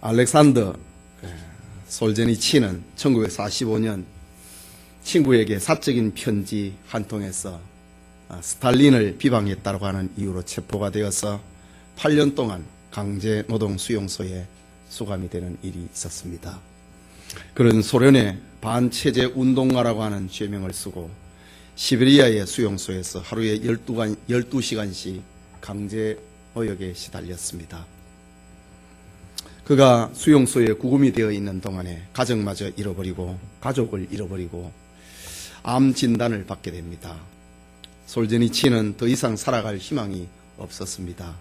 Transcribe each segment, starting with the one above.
알렉산더 솔제니치는 1945년 친구에게 사적인 편지 한 통에서 스탈린을 비방했다고 하는 이유로 체포가 되어서 8년 동안 강제노동 수용소에 수감이 되는 일이 있었습니다. 그런 소련의 반체제 운동가라고 하는 죄명을 쓰고 시베리아의 수용소에서 하루에 12시간씩 강제노역에 시달렸습니다. 그가 수용소에 구금이 되어 있는 동안에 가정마저 잃어버리고 가족을 잃어버리고 암 진단을 받게 됩니다. 솔제니치는 더 이상 살아갈 희망이 없었습니다.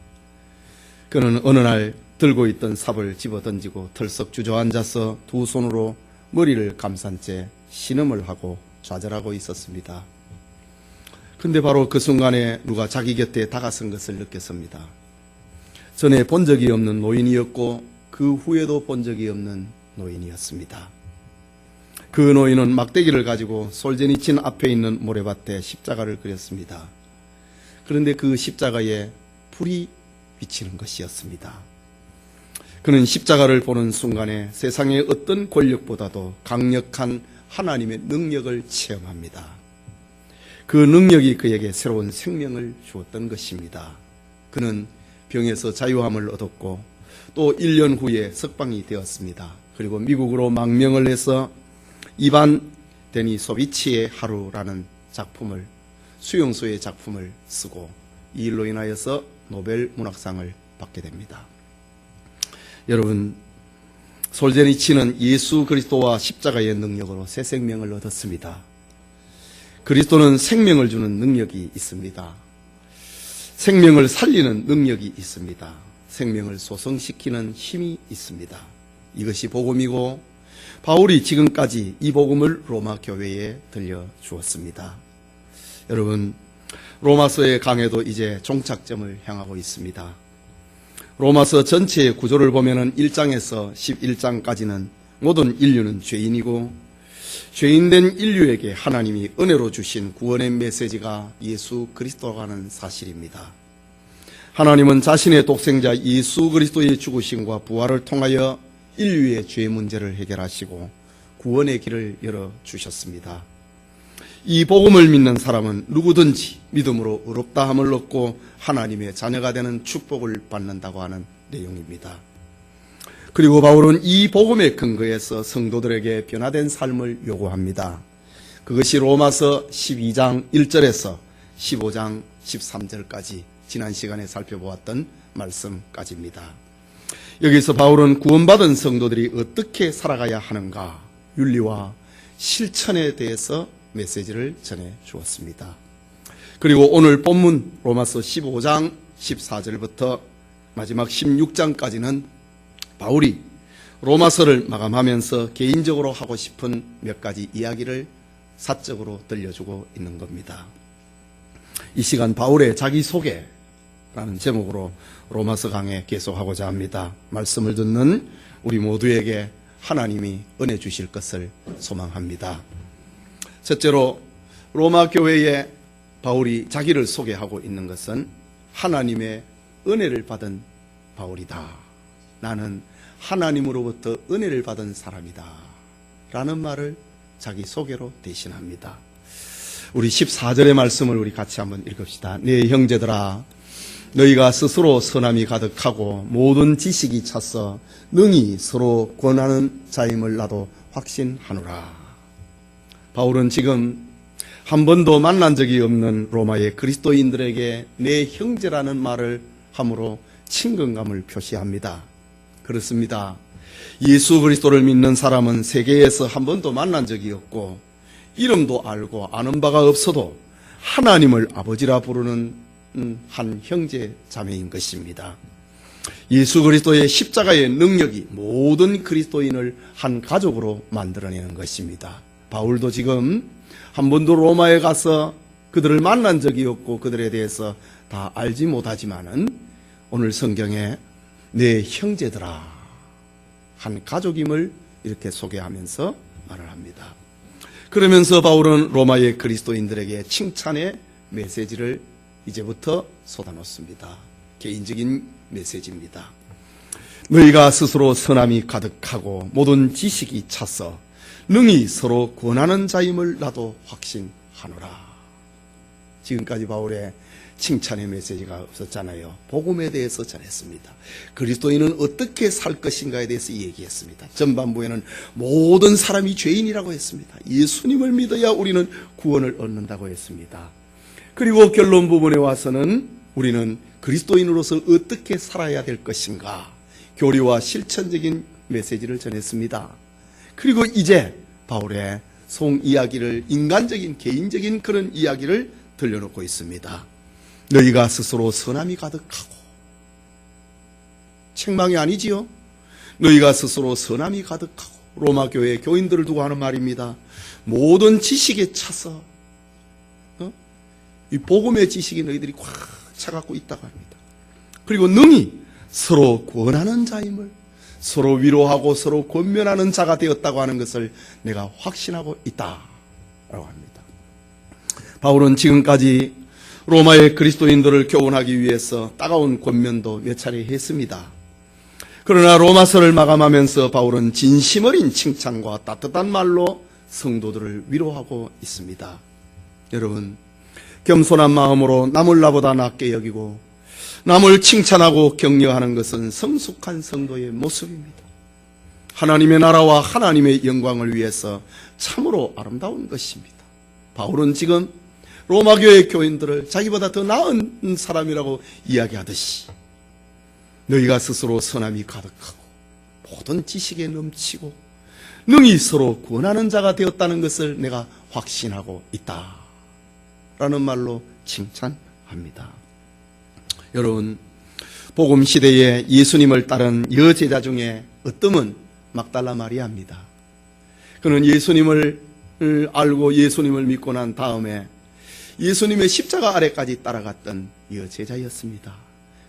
그는 어느 날 들고 있던 삽을 집어던지고 털썩 주저앉아서 두 손으로 머리를 감싼 채 신음을 하고 좌절하고 있었습니다. 근데 바로 그 순간에 누가 자기 곁에 다가선 것을 느꼈습니다. 전에 본 적이 없는 노인이었고 그 후에도 본 적이 없는 노인이었습니다. 그 노인은 막대기를 가지고 솔제니친 앞에 있는 모래밭에 십자가를 그렸습니다. 그런데 그 십자가에 불이 비치는 것이었습니다. 그는 십자가를 보는 순간에 세상의 어떤 권력보다도 강력한 하나님의 능력을 체험합니다. 그 능력이 그에게 새로운 생명을 주었던 것입니다. 그는 병에서 자유함을 얻었고 또 1년 후에 석방이 되었습니다. 그리고 미국으로 망명을 해서 이반 데니소비치의 하루라는 작품을, 수용소의 작품을 쓰고 이 일로 인하여서 노벨 문학상을 받게 됩니다. 여러분, 솔제니치는 예수 그리스도와 십자가의 능력으로 새 생명을 얻었습니다. 그리스도는 생명을 주는 능력이 있습니다. 생명을 살리는 능력이 있습니다. 생명을 소성시키는 힘이 있습니다. 이것이 복음이고 바울이 지금까지 이 복음을 로마 교회에 들려주었습니다. 여러분, 로마서의 강해도 이제 종착점을 향하고 있습니다. 로마서 전체의 구조를 보면 1장에서 11장까지는 모든 인류는 죄인이고 죄인된 인류에게 하나님이 은혜로 주신 구원의 메시지가 예수 그리스도라는 사실입니다. 하나님은 자신의 독생자 예수 그리스도의 죽으심과 부활을 통하여 인류의 죄 문제를 해결하시고 구원의 길을 열어주셨습니다. 이 복음을 믿는 사람은 누구든지 믿음으로 의롭다함을 얻고 하나님의 자녀가 되는 축복을 받는다고 하는 내용입니다. 그리고 바울은 이 복음의 근거에서 성도들에게 변화된 삶을 요구합니다. 그것이 로마서 12장 1절에서 15장 13절까지 지난 시간에 살펴보았던 말씀까지입니다. 여기서 바울은 구원받은 성도들이 어떻게 살아가야 하는가, 윤리와 실천에 대해서 메시지를 전해 주었습니다. 그리고 오늘 본문 로마서 15장 14절부터 마지막 16장까지는 바울이 로마서를 마감하면서 개인적으로 하고 싶은 몇 가지 이야기를 사적으로 들려주고 있는 겁니다. 이 시간 바울의 자기소개라는 제목으로 로마서 강해 계속하고자 합니다. 말씀을 듣는 우리 모두에게 하나님이 은혜 주실 것을 소망합니다. 첫째로 로마 교회에 바울이 자기를 소개하고 있는 것은 하나님의 은혜를 받은 바울이다. 나는 하나님으로부터 은혜를 받은 사람이다. 라는 말을 자기 소개로 대신합니다. 우리 14절의 말씀을 우리 같이 한번 읽읍시다. 네 형제들아, 너희가 스스로 선함이 가득하고 모든 지식이 차서 능히 서로 권하는 자임을 나도 확신하노라. 바울은 지금 한 번도 만난 적이 없는 로마의 그리스도인들에게 내 형제라는 말을 함으로 친근감을 표시합니다. 그렇습니다. 예수 그리스도를 믿는 사람은 세계에서 한 번도 만난 적이 없고 이름도 알고 아는 바가 없어도 하나님을 아버지라 부르는 한 형제 자매인 것입니다. 예수 그리스도의 십자가의 능력이 모든 그리스도인을 한 가족으로 만들어내는 것입니다. 바울도 지금 한 번도 로마에 가서 그들을 만난 적이 없고 그들에 대해서 다 알지 못하지만은 오늘 성경에 내 형제들아 한 가족임을 이렇게 소개하면서 말을 합니다. 그러면서 바울은 로마의 그리스도인들에게 칭찬의 메시지를 이제부터 쏟아놓습니다. 개인적인 메시지입니다. 너희가 스스로 선함이 가득하고 모든 지식이 차서 능히 서로 권하는 자임을 나도 확신하노라. 지금까지 바울의 칭찬의 메시지가 없었잖아요. 복음에 대해서 전했습니다. 그리스도인은 어떻게 살 것인가에 대해서 얘기했습니다. 전반부에는 모든 사람이 죄인이라고 했습니다. 예수님을 믿어야 우리는 구원을 얻는다고 했습니다. 그리고 결론 부분에 와서는 우리는 그리스도인으로서 어떻게 살아야 될 것인가, 교리와 실천적인 메시지를 전했습니다. 그리고 이제 바울의 송 이야기를, 인간적인 개인적인 그런 이야기를 들려놓고 있습니다. 너희가 스스로 선함이 가득하고, 책망이 아니지요. 너희가 스스로 선함이 가득하고, 로마 교회 교인들을 두고 하는 말입니다. 모든 지식에 차서, 이 복음의 지식이 너희들이 꽉 차갖고 있다고 합니다. 그리고 능히 서로 권하는 자임을, 서로 위로하고 서로 권면하는 자가 되었다고 하는 것을 내가 확신하고 있다라고 합니다. 바울은 지금까지 로마의 그리스도인들을 교훈하기 위해서 따가운 권면도 몇 차례 했습니다. 그러나 로마서를 마감하면서 바울은 진심 어린 칭찬과 따뜻한 말로 성도들을 위로하고 있습니다. 여러분, 겸손한 마음으로 남을 나보다 낫게 여기고 남을 칭찬하고 격려하는 것은 성숙한 성도의 모습입니다. 하나님의 나라와 하나님의 영광을 위해서 참으로 아름다운 것입니다. 바울은 지금 로마 교회 교인들을 자기보다 더 나은 사람이라고 이야기하듯이 너희가 스스로 선함이 가득하고 모든 지식에 넘치고 능히 서로 권하는 자가 되었다는 것을 내가 확신하고 있다 라는 말로 칭찬합니다. 여러분, 복음 시대에 예수님을 따른 여제자 중에 어뜸은 막달라 마리아입니다. 그는 예수님을 알고 예수님을 믿고 난 다음에 예수님의 십자가 아래까지 따라갔던 여제자였습니다.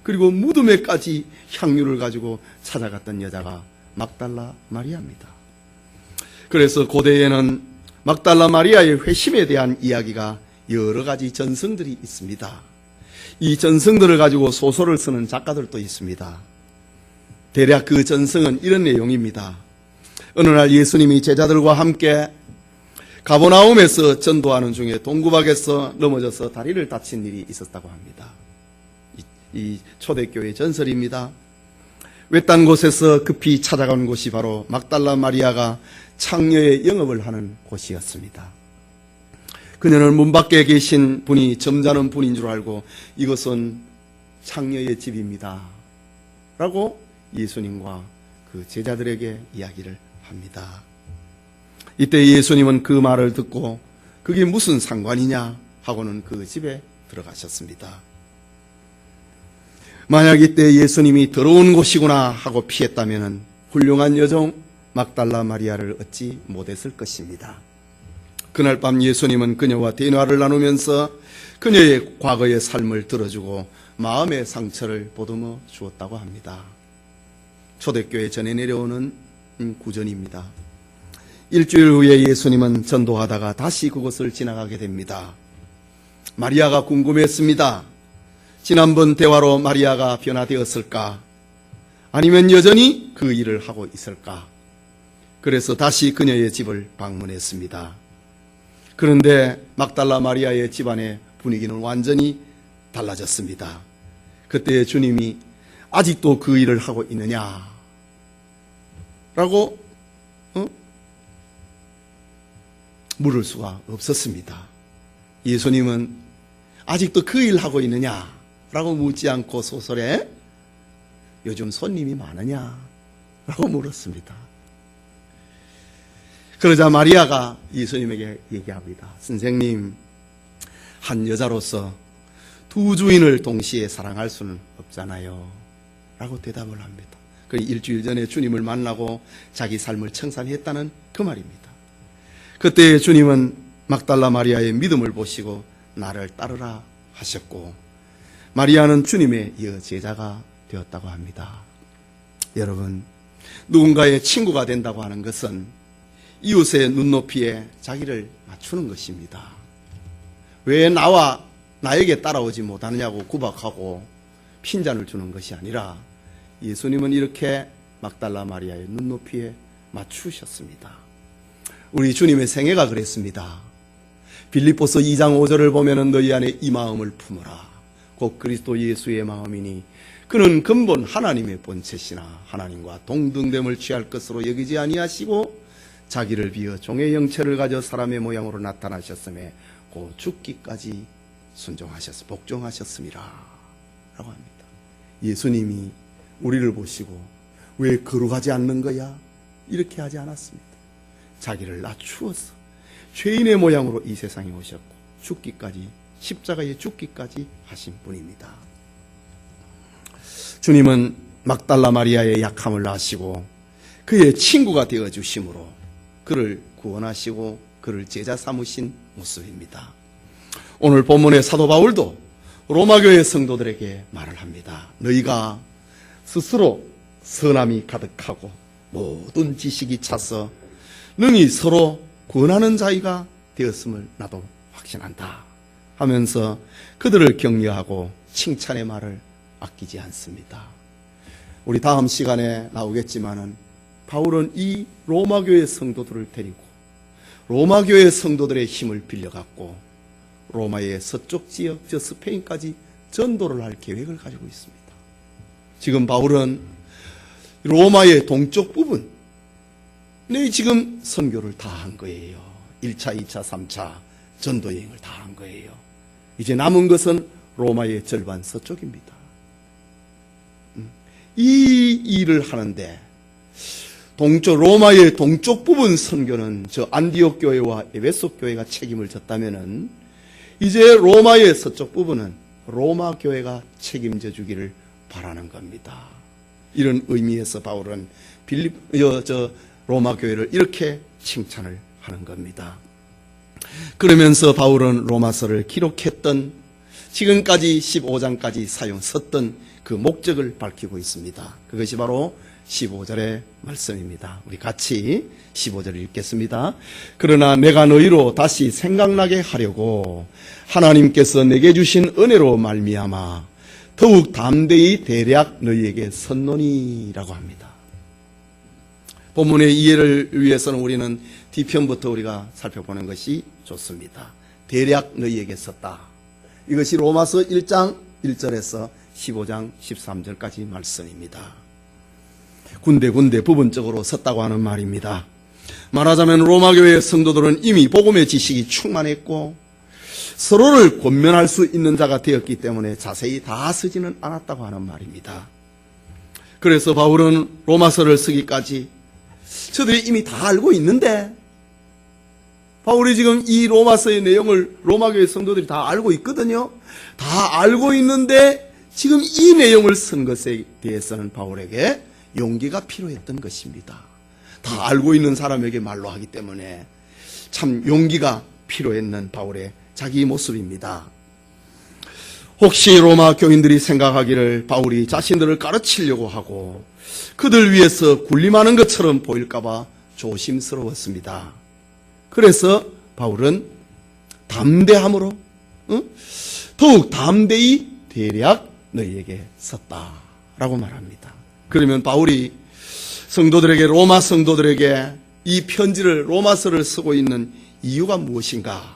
그리고 무덤에까지 향유를 가지고 찾아갔던 여자가 막달라 마리아입니다. 그래서 고대에는 막달라 마리아의 회심에 대한 이야기가 여러 가지 전승들이 있습니다. 이 전승들을 가지고 소설을 쓰는 작가들도 있습니다. 대략 그 전승은 이런 내용입니다. 어느 날 예수님이 제자들과 함께 가버나움에서 전도하는 중에 동구박에서 넘어져서 다리를 다친 일이 있었다고 합니다. 이 초대교회 전설입니다. 외딴 곳에서 급히 찾아간 곳이 바로 막달라 마리아가 창녀의 영업을 하는 곳이었습니다. 그녀는 문 밖에 계신 분이 점잖은 분인 줄 알고 이것은 창녀의 집입니다 라고 예수님과 그 제자들에게 이야기를 합니다. 이때 예수님은 그 말을 듣고 그게 무슨 상관이냐 하고는 그 집에 들어가셨습니다. 만약 이때 예수님이 더러운 곳이구나 하고 피했다면 훌륭한 여종 막달라 마리아를 얻지 못했을 것입니다. 그날 밤 예수님은 그녀와 대화를 나누면서 그녀의 과거의 삶을 들어주고 마음의 상처를 보듬어 주었다고 합니다. 초대교회 전에 내려오는 구전입니다. 일주일 후에 예수님은 전도하다가 다시 그곳을 지나가게 됩니다. 마리아가 궁금했습니다. 지난번 대화로 마리아가 변화되었을까? 아니면 여전히 그 일을 하고 있을까? 그래서 다시 그녀의 집을 방문했습니다. 그런데 막달라 마리아의 집안의 분위기는 완전히 달라졌습니다. 그때 주님이 아직도 그 일을 하고 있느냐? 라고 물을 수가 없었습니다. 예수님은 아직도 그 일 하고 있느냐? 라고 묻지 않고 소설에 요즘 손님이 많으냐? 라고 물었습니다. 그러자 마리아가 예수님에게 얘기합니다. 선생님, 한 여자로서 두 주인을 동시에 사랑할 수는 없잖아요 라고 대답을 합니다. 그 일주일 전에 주님을 만나고 자기 삶을 청산했다는 그 말입니다. 그때 주님은 막달라 마리아의 믿음을 보시고 나를 따르라 하셨고 마리아는 주님의 여제자가 되었다고 합니다. 여러분, 누군가의 친구가 된다고 하는 것은 이웃의 눈높이에 자기를 맞추는 것입니다. 왜 나에게 따라오지 못하느냐고 구박하고 핀잔을 주는 것이 아니라 예수님은 이렇게 막달라 마리아의 눈높이에 맞추셨습니다. 우리 주님의 생애가 그랬습니다. 빌립보서 2장 5절을 보면은 너희 안에 이 마음을 품어라. 곧 그리스도 예수의 마음이니 그는 근본 하나님의 본체시나 하나님과 동등됨을 취할 것으로 여기지 아니하시고 자기를 비어 종의 형체를 가져 사람의 모양으로 나타나셨음에 곧 죽기까지 복종하셨음이라 라고 합니다. 예수님이 우리를 보시고 왜 거룩하지 않는 거야? 이렇게 하지 않았습니다. 자기를 낮추어서 죄인의 모양으로 이 세상에 오셨고 죽기까지, 십자가에 죽기까지 하신 분입니다. 주님은 막달라 마리아의 약함을 아시고 그의 친구가 되어주심으로 그를 구원하시고 그를 제자 삼으신 모습입니다. 오늘 본문의 사도 바울도 로마교회 성도들에게 말을 합니다. 너희가 스스로 선함이 가득하고 모든 지식이 차서 능히 서로 구원하는 자가 되었음을 나도 확신한다 하면서 그들을 격려하고 칭찬의 말을 아끼지 않습니다. 우리 다음 시간에 나오겠지만은 바울은 이 로마교회 성도들을 데리고 로마교회 성도들의 힘을 빌려갖고 로마의 서쪽 지역, 저 스페인까지 전도를 할 계획을 가지고 있습니다. 지금 바울은 로마의 동쪽 부분, 지금 선교를 다 한 거예요. 1차, 2차, 3차 전도 여행을 다 한 거예요. 이제 남은 것은 로마의 절반 서쪽입니다. 이 일을 하는데 로마의 동쪽 부분 선교는 저 안디옥 교회와 에베소 교회가 책임을 졌다면은 이제 로마의 서쪽 부분은 로마 교회가 책임져 주기를 바라는 겁니다. 이런 의미에서 바울은 로마 교회를 이렇게 칭찬을 하는 겁니다. 그러면서 바울은 로마서를 기록했던 지금까지 15장까지 썼던 그 목적을 밝히고 있습니다. 그것이 바로 15절의 말씀입니다. 우리 같이 15절을 읽겠습니다. 그러나 내가 너희로 다시 생각나게 하려고 하나님께서 내게 주신 은혜로 말미암아 더욱 담대히 대략 너희에게 선노니라고 합니다. 본문의 이해를 위해서는 우리는 뒤편부터 우리가 살펴보는 것이 좋습니다. 대략 너희에게 썼다. 이것이 로마서 1장 1절에서 15장 13절까지 말씀입니다. 군데군데 부분적으로 썼다고 하는 말입니다. 말하자면 로마교회의 성도들은 이미 복음의 지식이 충만했고 서로를 권면할 수 있는 자가 되었기 때문에 자세히 다 쓰지는 않았다고 하는 말입니다. 그래서 바울은 로마서를 쓰기까지 저들이 이미 다 알고 있는데, 바울이 지금 이 로마서의 내용을 로마교회 성도들이 다 알고 있거든요. 다 알고 있는데 지금 이 내용을 쓴 것에 대해서는 바울에게 용기가 필요했던 것입니다. 다 알고 있는 사람에게 말로 하기 때문에 참 용기가 필요했는 바울의 자기 모습입니다. 혹시 로마 교인들이 생각하기를 바울이 자신들을 가르치려고 하고 그들 위해서 군림하는 것처럼 보일까봐 조심스러웠습니다. 그래서 바울은 담대함으로 더욱 담대히 대략 너희에게 썼다라고 말합니다. 그러면 바울이 로마 성도들에게 이 편지를, 로마서를 쓰고 있는 이유가 무엇인가?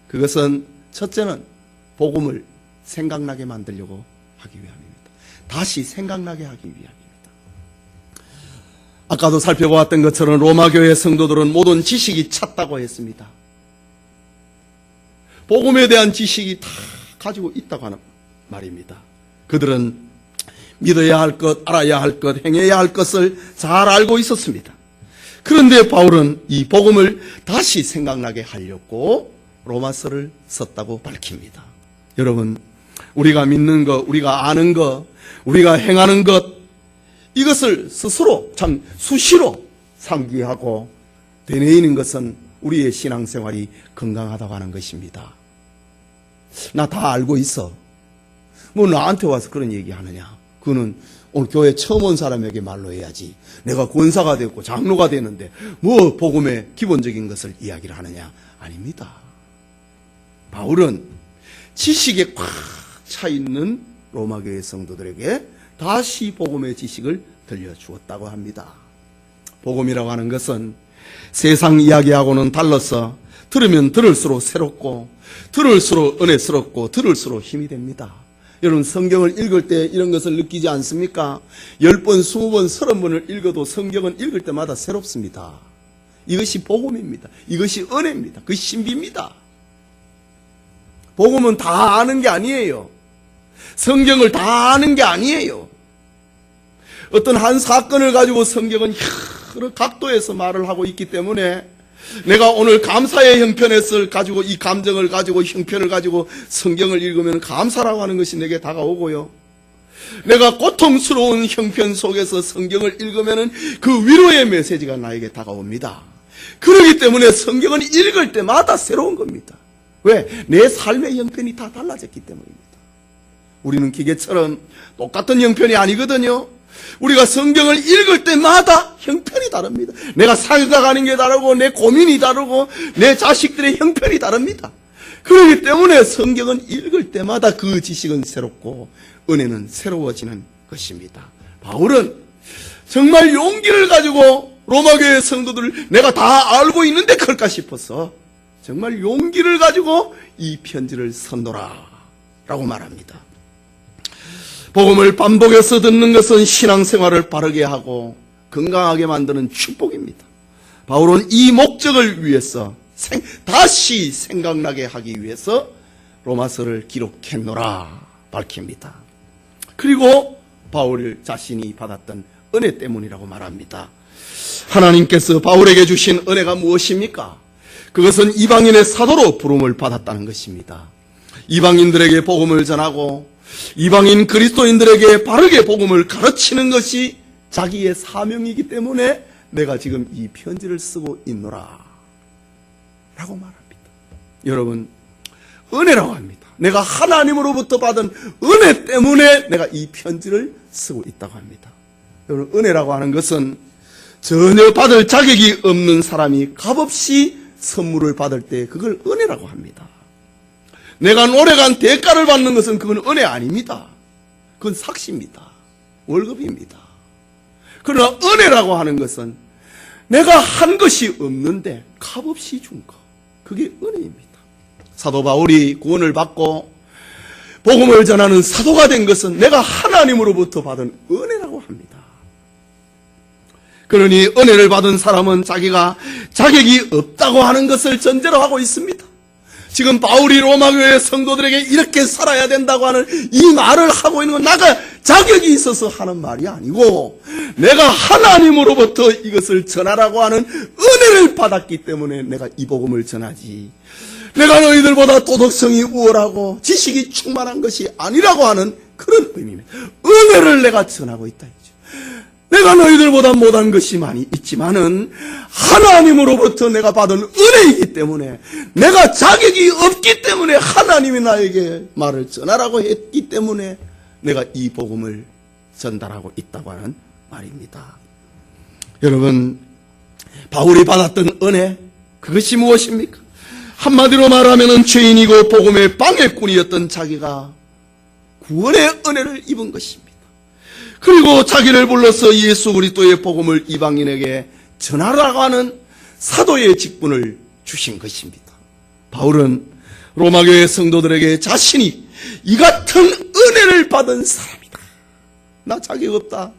그것은 첫째는 복음을 생각나게 만들려고 하기 위함입니다. 다시 생각나게 하기 위함입니다. 아까도 살펴보았던 것처럼 로마교회 성도들은 모든 지식이 찼다고 했습니다. 복음에 대한 지식이 다 가지고 있다고 하는 말입니다. 그들은 믿어야 할 것, 알아야 할 것, 행해야 할 것을 잘 알고 있었습니다. 그런데 바울은 이 복음을 다시 생각나게 하려고 로마서를 썼다고 밝힙니다. 여러분, 우리가 믿는 것, 우리가 아는 것, 우리가 행하는 것, 이것을 스스로 참 수시로 상기하고 되뇌이는 것은 우리의 신앙생활이 건강하다고 하는 것입니다. 나 다 알고 있어. 뭐 나한테 와서 그런 얘기하느냐. 그거는 오늘 교회 처음 온 사람에게 말로 해야지. 내가 권사가 됐고 장로가 되는데 뭐 복음의 기본적인 것을 이야기를 하느냐. 아닙니다. 바울은 지식에 꽉 차 있는 로마교회 성도들에게 다시 복음의 지식을 들려주었다고 합니다. 복음이라고 하는 것은 세상 이야기하고는 달라서 들으면 들을수록 새롭고 들을수록 은혜스럽고 들을수록 힘이 됩니다. 여러분 성경을 읽을 때 이런 것을 느끼지 않습니까? 10번, 20번, 30번을 읽어도 성경은 읽을 때마다 새롭습니다. 이것이 복음입니다. 이것이 은혜입니다. 그것이 신비입니다. 복음은 다 아는 게 아니에요. 성경을 다 아는 게 아니에요. 어떤 한 사건을 가지고 성경은 여러 각도에서 말을 하고 있기 때문에 내가 오늘 감사의 형편을 가지고 이 감정을 가지고 형편을 가지고 성경을 읽으면 감사라고 하는 것이 내게 다가오고요. 내가 고통스러운 형편 속에서 성경을 읽으면 그 위로의 메시지가 나에게 다가옵니다. 그렇기 때문에 성경은 읽을 때마다 새로운 겁니다. 왜? 내 삶의 형편이 다 달라졌기 때문입니다. 우리는 기계처럼 똑같은 형편이 아니거든요. 우리가 성경을 읽을 때마다 형편이 다릅니다. 내가 살아가는 게 다르고 내 고민이 다르고 내 자식들의 형편이 다릅니다. 그렇기 때문에 성경은 읽을 때마다 그 지식은 새롭고 은혜는 새로워지는 것입니다. 바울은 정말 용기를 가지고 로마교회 성도들 내가 다 알고 있는데 그럴까 싶어서 정말 용기를 가지고 이 편지를 선노라 라고 말합니다. 복음을 반복해서 듣는 것은 신앙생활을 바르게 하고 건강하게 만드는 축복입니다. 바울은 이 목적을 위해서 다시 생각나게 하기 위해서 로마서를 기록했노라 밝힙니다. 그리고 바울 자신이 받았던 은혜 때문이라고 말합니다. 하나님께서 바울에게 주신 은혜가 무엇입니까? 그것은 이방인의 사도로 부름을 받았다는 것입니다. 이방인들에게 복음을 전하고 이방인 그리스도인들에게 바르게 복음을 가르치는 것이 자기의 사명이기 때문에 내가 지금 이 편지를 쓰고 있노라 라고 말합니다. 여러분, 은혜라고 합니다. 내가 하나님으로부터 받은 은혜 때문에 내가 이 편지를 쓰고 있다고 합니다. 여러분, 은혜라고 하는 것은 전혀 받을 자격이 없는 사람이 값없이 선물을 받을 때 그걸 은혜라고 합니다. 내가 노력한 대가를 받는 것은 그건 은혜 아닙니다. 그건 삭시입니다. 월급입니다. 그러나 은혜라고 하는 것은 내가 한 것이 없는데 값없이 준 것. 그게 은혜입니다. 사도 바울이 구원을 받고 복음을 전하는 사도가 된 것은 내가 하나님으로부터 받은 은혜라고 합니다. 그러니 은혜를 받은 사람은 자기가 자격이 없다고 하는 것을 전제로 하고 있습니다. 지금 바울이 로마교회 성도들에게 이렇게 살아야 된다고 하는 이 말을 하고 있는 건 내가 자격이 있어서 하는 말이 아니고 내가 하나님으로부터 이것을 전하라고 하는 은혜를 받았기 때문에 내가 이 복음을 전하지, 내가 너희들보다 도덕성이 우월하고 지식이 충만한 것이 아니라고 하는 그런 의미입니다. 은혜를 내가 전하고 있다. 내가 너희들보다 못한 것이 많이 있지만은 하나님으로부터 내가 받은 은혜이기 때문에 내가 자격이 없기 때문에 하나님이 나에게 말을 전하라고 했기 때문에 내가 이 복음을 전달하고 있다고 하는 말입니다. 여러분, 바울이 받았던 은혜, 그것이 무엇입니까? 한마디로 말하면 죄인이고 복음의 방해꾼이었던 자기가 구원의 은혜를 입은 것입니다. 그리고 자기를 불러서 예수 그리스도의 복음을 이방인에게 전하라고 하는 사도의 직분을 주신 것입니다. 바울은 로마교회 성도들에게 자신이 이 같은 은혜를 받은 사람이다. 나 자격 없다.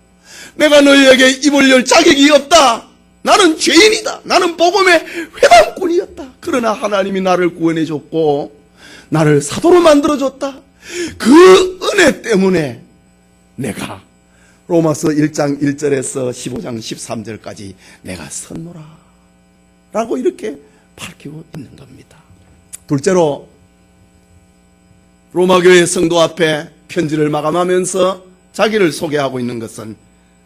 내가 너희에게 입을 열 자격이 없다. 나는 죄인이다. 나는 복음의 회방꾼이었다. 그러나 하나님이 나를 구원해 줬고 나를 사도로 만들어 줬다. 그 은혜 때문에 내가 로마서 1장 1절에서 15장 13절까지 내가 선노라 라고 이렇게 밝히고 있는 겁니다. 둘째로 로마교회 성도 앞에 편지를 마감하면서 자기를 소개하고 있는 것은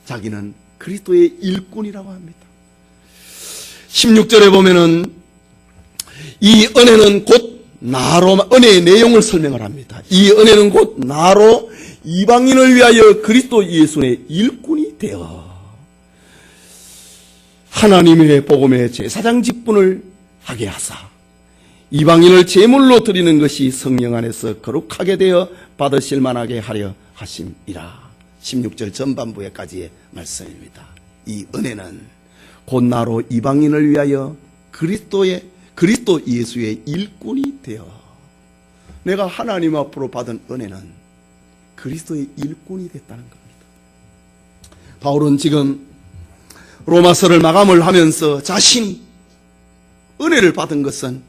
자기는 그리스도의 일꾼이라고 합니다. 16절에 보면은 이 은혜는 곧 나로, 은혜의 내용을 설명을 합니다. 이 은혜는 곧 나로 이방인을 위하여 그리스도 예수의 일꾼이 되어 하나님의 복음의 제사장 직분을 하게 하사 이방인을 제물로 드리는 것이 성령 안에서 거룩하게 되어 받으실 만하게 하려 하심이라. 16절 전반부에까지의 말씀입니다. 이 은혜는 곧 나로 이방인을 위하여 그리스도 예수의 일꾼이 되어, 내가 하나님 앞으로 받은 은혜는 그리스도의 일꾼이 됐다는 겁니다. 바울은 지금 로마서를 마감을 하면서 자신이 은혜를 받은 것은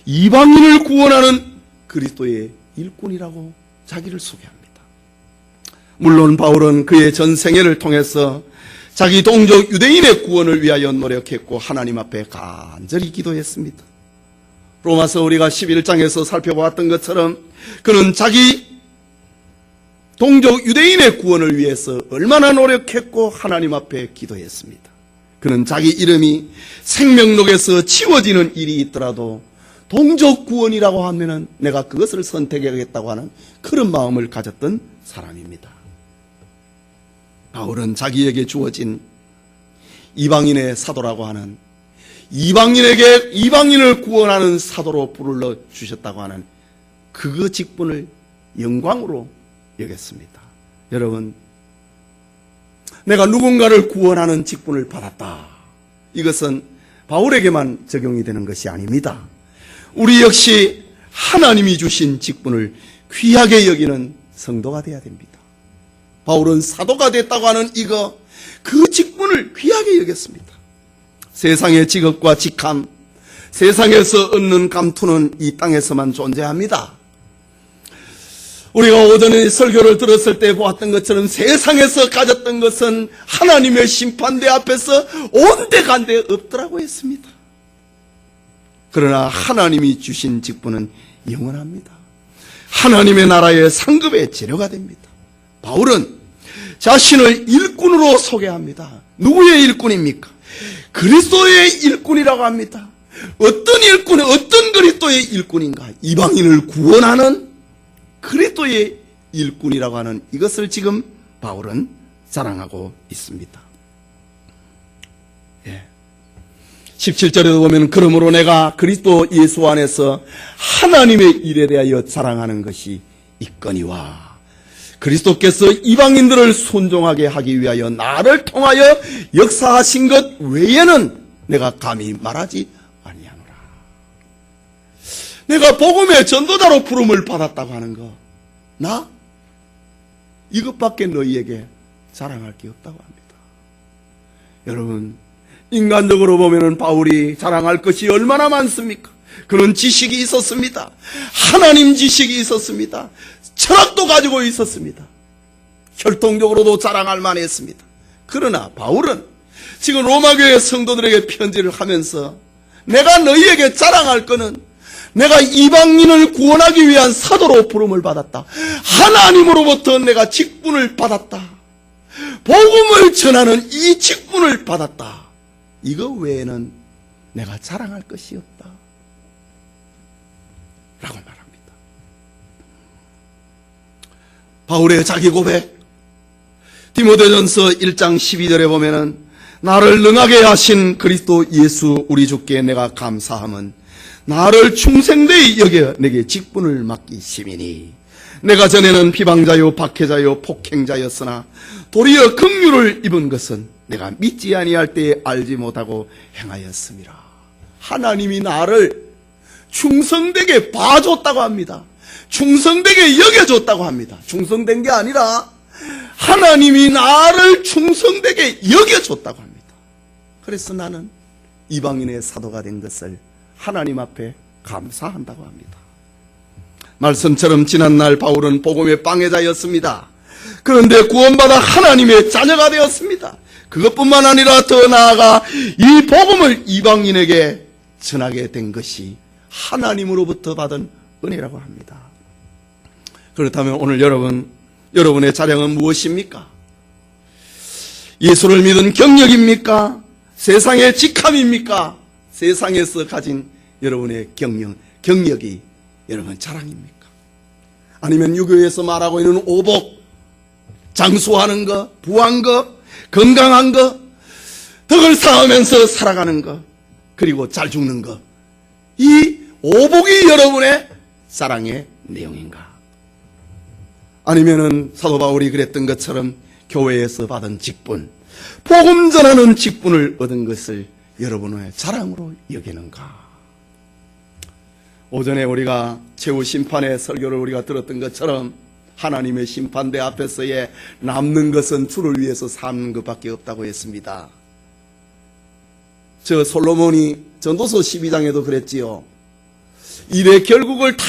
이방인을 구원하는 그리스도의 일꾼이라고 자기를 소개합니다. 물론 바울은 그의 전생애를 통해서 자기 동족 유대인의 구원을 위하여 노력했고 하나님 앞에 간절히 기도했습니다. 로마서 우리가 11장에서 살펴보았던 것처럼 그는 자기 동족 유대인의 구원을 위해서 얼마나 노력했고 하나님 앞에 기도했습니다. 그는 자기 이름이 생명록에서 지워지는 일이 있더라도 동족 구원이라고 하면은 내가 그것을 선택하겠다고 하는 그런 마음을 가졌던 사람입니다. 바울은 자기에게 주어진 이방인의 사도라고 하는, 이방인을 구원하는 사도로 불러 주셨다고 하는 그 직분을 영광으로 여겼습니다. 여러분, 내가 누군가를 구원하는 직분을 받았다. 이것은 바울에게만 적용이 되는 것이 아닙니다. 우리 역시 하나님이 주신 직분을 귀하게 여기는 성도가 되어야 됩니다. 바울은 사도가 됐다고 하는 그 직분을 귀하게 여겼습니다. 세상의 직업과 직함, 세상에서 얻는 감투는 이 땅에서만 존재합니다. 우리가 오전에 설교를 들었을 때 보았던 것처럼 세상에서 가졌던 것은 하나님의 심판대 앞에서 온데간데 없더라고 했습니다. 그러나 하나님이 주신 직분은 영원합니다. 하나님의 나라의 상급의 재료가 됩니다. 바울은 자신을 일꾼으로 소개합니다. 누구의 일꾼입니까? 그리스도의 일꾼이라고 합니다. 어떤 일꾼, 어떤 그리스도의 일꾼인가? 이방인을 구원하는 그리스도의 일꾼이라고 하는 이것을 지금 바울은 자랑하고 있습니다. 17절에도 보면 그러므로 내가 그리스도 예수 안에서 하나님의 일에 대하여 자랑하는 것이 있거니와, 그리스도께서 이방인들을 순종하게 하기 위하여 나를 통하여 역사하신 것 외에는 내가 감히 말하지 아니하노라. 내가 복음의 전도자로 부름을 받았다고 하는 거, 나 이것밖에 너희에게 자랑할 게 없다고 합니다. 여러분, 인간적으로 보면은 바울이 자랑할 것이 얼마나 많습니까? 그는 지식이 있었습니다. 하나님 지식이 있었습니다. 철학도 가지고 있었습니다. 혈통적으로도 자랑할 만했습니다. 그러나 바울은 지금 로마교회 성도들에게 편지를 하면서 내가 너희에게 자랑할 것은 내가 이방인을 구원하기 위한 사도로 부름을 받았다. 하나님으로부터 내가 직분을 받았다. 복음을 전하는 이 직분을 받았다. 이거 외에는 내가 자랑할 것이 없다. 라고 말합니다. 바울의 자기 고백, 디모데전서 1장 12절에 보면은 나를 능하게 하신 그리스도 예수 우리 주께 내가 감사함은 나를 충성되이 여겨 내게 직분을 맡기심이니 내가 전에는 비방자요 박해자요 폭행자였으나 도리어 긍휼을 입은 것은 내가 믿지 아니할 때에 알지 못하고 행하였습니다. 하나님이 나를 충성되게 봐줬다고 합니다. 충성되게 여겨줬다고 합니다. 충성된 게 아니라 하나님이 나를 충성되게 여겨줬다고 합니다. 그래서 나는 이방인의 사도가 된 것을 하나님 앞에 감사한다고 합니다. 말씀처럼 지난날 바울은 복음의 방해자였습니다. 그런데 구원받아 하나님의 자녀가 되었습니다. 그것뿐만 아니라 더 나아가 이 복음을 이방인에게 전하게 된 것이 하나님으로부터 받은 은혜라고 합니다. 그렇다면 오늘 여러분의 자랑은 무엇입니까? 예수를 믿은 경력입니까? 세상의 직함입니까? 세상에서 가진 여러분의 경력이 여러분 자랑입니까? 아니면 유교에서 말하고 있는 오복, 장수하는 것, 부한 것, 건강한 것, 덕을 쌓으면서 살아가는 것, 그리고 잘 죽는 것, 이 오복이 여러분의 자랑의 내용인가? 아니면은 사도 바울이 그랬던 것처럼 교회에서 받은 직분, 복음 전하는 직분을 얻은 것을 여러분의 자랑으로 여기는가? 오전에 우리가 최후 심판의 설교를 우리가 들었던 것처럼 하나님의 심판대 앞에서의 남는 것은 주를 위해서 사는 것밖에 없다고 했습니다. 저 솔로몬이 전도서 12장에도 그랬지요. 일의 결국을 다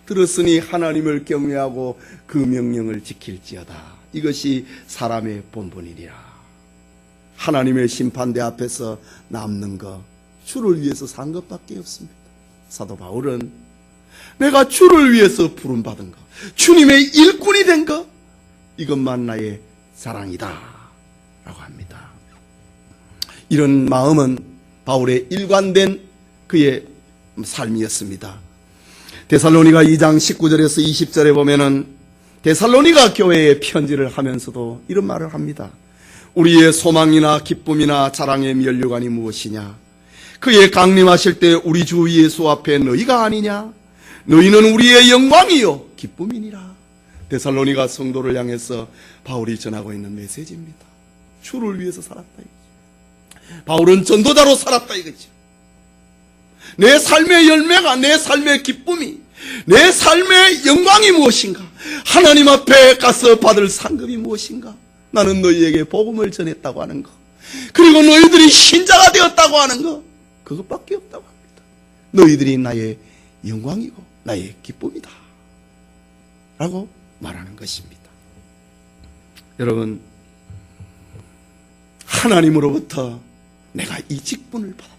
들었으니 하나님을 경외하고 그 명령을 지킬지어다. 이것이 사람의 본분이니라. 하나님의 심판대 앞에서 남는 것, 주를 위해서 산 것밖에 없습니다. 사도 바울은 내가 주를 위해서 부름받은 것, 주님의 일꾼이 된 것, 이것만 나의 자랑이다 라고 합니다. 이런 마음은 바울의 일관된 그의 삶이었습니다. 데살로니가 2장 19절에서 20절에 보면은 데살로니가 교회에 편지를 하면서도 이런 말을 합니다. 우리의 소망이나 기쁨이나 자랑의 면류관이 무엇이냐? 그의 강림하실 때 우리 주 예수 앞에 너희가 아니냐? 너희는 우리의 영광이요 기쁨이니라. 데살로니가 성도를 향해서 바울이 전하고 있는 메시지입니다. 주를 위해서 살았다 이거죠. 바울은 전도자로 살았다 이거죠. 내 삶의 열매가, 내 삶의 기쁨이, 내 삶의 영광이 무엇인가? 하나님 앞에 가서 받을 상급이 무엇인가? 나는 너희에게 복음을 전했다고 하는 것, 그리고 너희들이 신자가 되었다고 하는 것, 그것밖에 없다고 합니다. 너희들이 나의 영광이고 나의 기쁨이다 라고 말하는 것입니다. 여러분, 하나님으로부터 내가 이 직분을 받았다,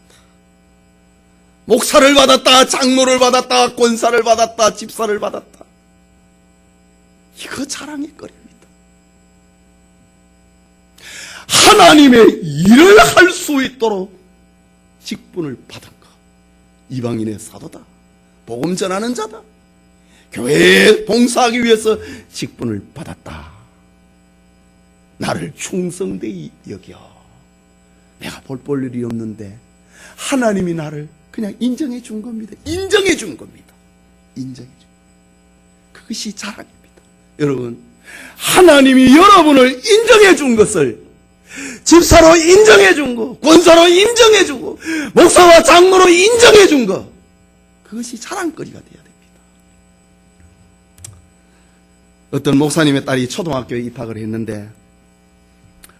목사를 받았다, 장로를 받았다, 권사를 받았다, 집사를 받았다, 이거 자랑의 거리입니다. 하나님의 일을 할 수 있도록 직분을 받은 것, 이방인의 사도다, 복음 전하는 자다, 교회에 봉사하기 위해서 직분을 받았다, 나를 충성되이 여겨. 내가 볼 일이 없는데 하나님이 나를 그냥 인정해 준 겁니다. 인정해 준 겁니다. 인정해 준. 그것이 자랑입니다. 여러분, 하나님이 여러분을 인정해 준 것을 집사로 인정해 준 거, 권사로 인정해 주고, 목사와 장로로 인정해 준 거, 그것이 자랑거리가 되어야 됩니다. 어떤 목사님의 딸이 초등학교에 입학을 했는데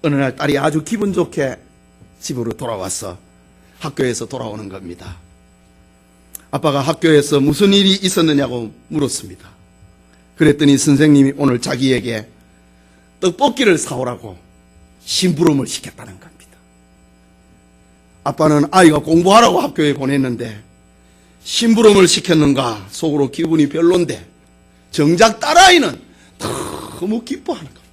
어느 날 딸이 아주 기분 좋게 집으로 돌아와서 학교에서 돌아오는 겁니다. 아빠가 학교에서 무슨 일이 있었느냐고 물었습니다. 그랬더니 선생님이 오늘 자기에게 떡볶이를 사오라고 심부름을 시켰다는 겁니다. 아빠는 아이가 공부하라고 학교에 보냈는데 심부름을 시켰는가 속으로 기분이 별론데 정작 딸아이는 너무 기뻐하는 겁니다.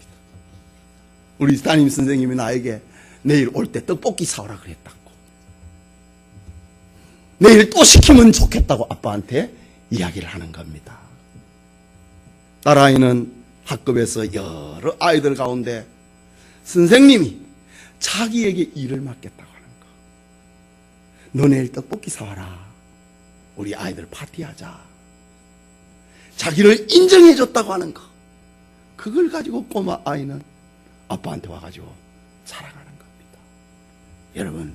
우리 담임 선생님이 나에게 내일 올 때 떡볶이 사오라 그랬다고, 내일 또 시키면 좋겠다고 아빠한테 이야기를 하는 겁니다. 딸아이는 학급에서 여러 아이들 가운데 선생님이 자기에게 일을 맡겼다고 하는 거, 너 내일 떡볶이 사와라, 우리 아이들 파티하자, 자기를 인정해줬다고 하는 거, 그걸 가지고 꼬마 아이는 아빠한테 와가지고 자랑하는 겁니다. 여러분,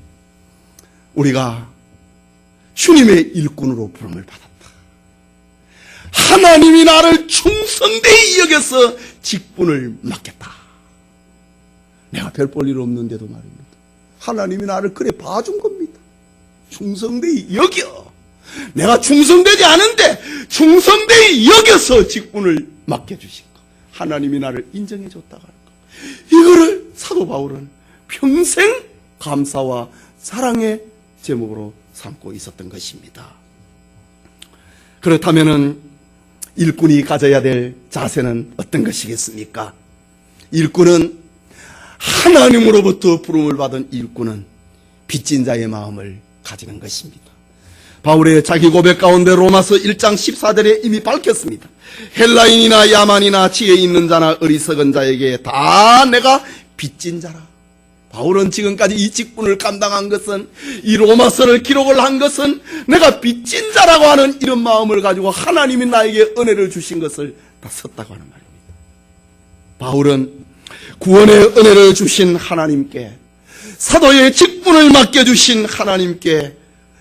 우리가 주님의 일꾼으로 부름을 받았다, 하나님이 나를 충성되이 여겨서 직분을 맡겼다, 내가 별 볼 일 없는데도 말입니다. 하나님이 나를 그래 봐준 겁니다. 충성되이 여겨. 내가 충성되지 않은데 충성되이 여겨서 직분을 맡겨주신 거, 하나님이 나를 인정해 줬다고 하는 거, 이거를 사도 바울은 평생 감사와 사랑의 제목으로 삼고 있었던 것입니다. 그렇다면 일꾼이 가져야 될 자세는 어떤 것이겠습니까? 일꾼은, 하나님으로부터 부름을 받은 일꾼은 빚진 자의 마음을 가지는 것입니다. 바울의 자기 고백 가운데 로마서 1장 14절에 이미 밝혔습니다. 헬라인이나 야만이나 지혜 있는 자나 어리석은 자에게 다 내가 빚진 자라. 바울은 지금까지 이 직분을 감당한 것은, 이 로마서를 기록을 한 것은 내가 빚진 자라고 하는 이런 마음을 가지고 하나님이 나에게 은혜를 주신 것을 다 썼다고 하는 말입니다. 바울은 구원의 은혜를 주신 하나님께, 사도의 직분을 맡겨주신 하나님께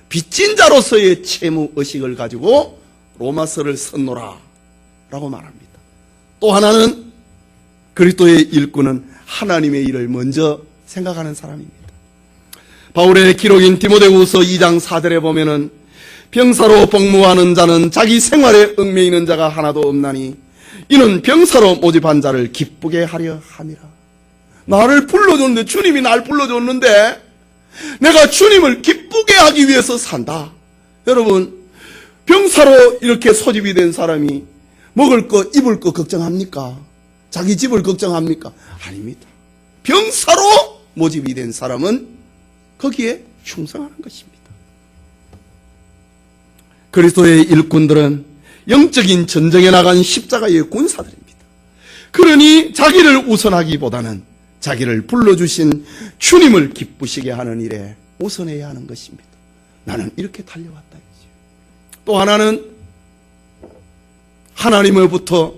빚진 자로서의 채무의식을 가지고 로마서를 썼노라 라고 말합니다. 또 하나는 그리스도의 일꾼은 하나님의 일을 먼저 생각하는 사람입니다. 바울의 기록인 디모데후서 2장 4절에 보면은 병사로 복무하는 자는 자기 생활에 얽매이는 자가 하나도 없나니 이는 병사로 모집한 자를 기쁘게 하려 함이라. 나를 불러줬는데, 주님이 날 불러줬는데 내가 주님을 기쁘게 하기 위해서 산다. 여러분, 병사로 이렇게 소집이 된 사람이 먹을 거 입을 거 걱정합니까? 자기 집을 걱정합니까? 아닙니다. 병사로 모집이 된 사람은 거기에 충성하는 것입니다. 그리스도의 일꾼들은 영적인 전쟁에 나간 십자가의 군사들입니다. 그러니 자기를 우선하기보다는 자기를 불러주신 주님을 기쁘시게 하는 일에 우선해야 하는 것입니다. 나는 이렇게 달려왔다. 또 하나는 하나님으로부터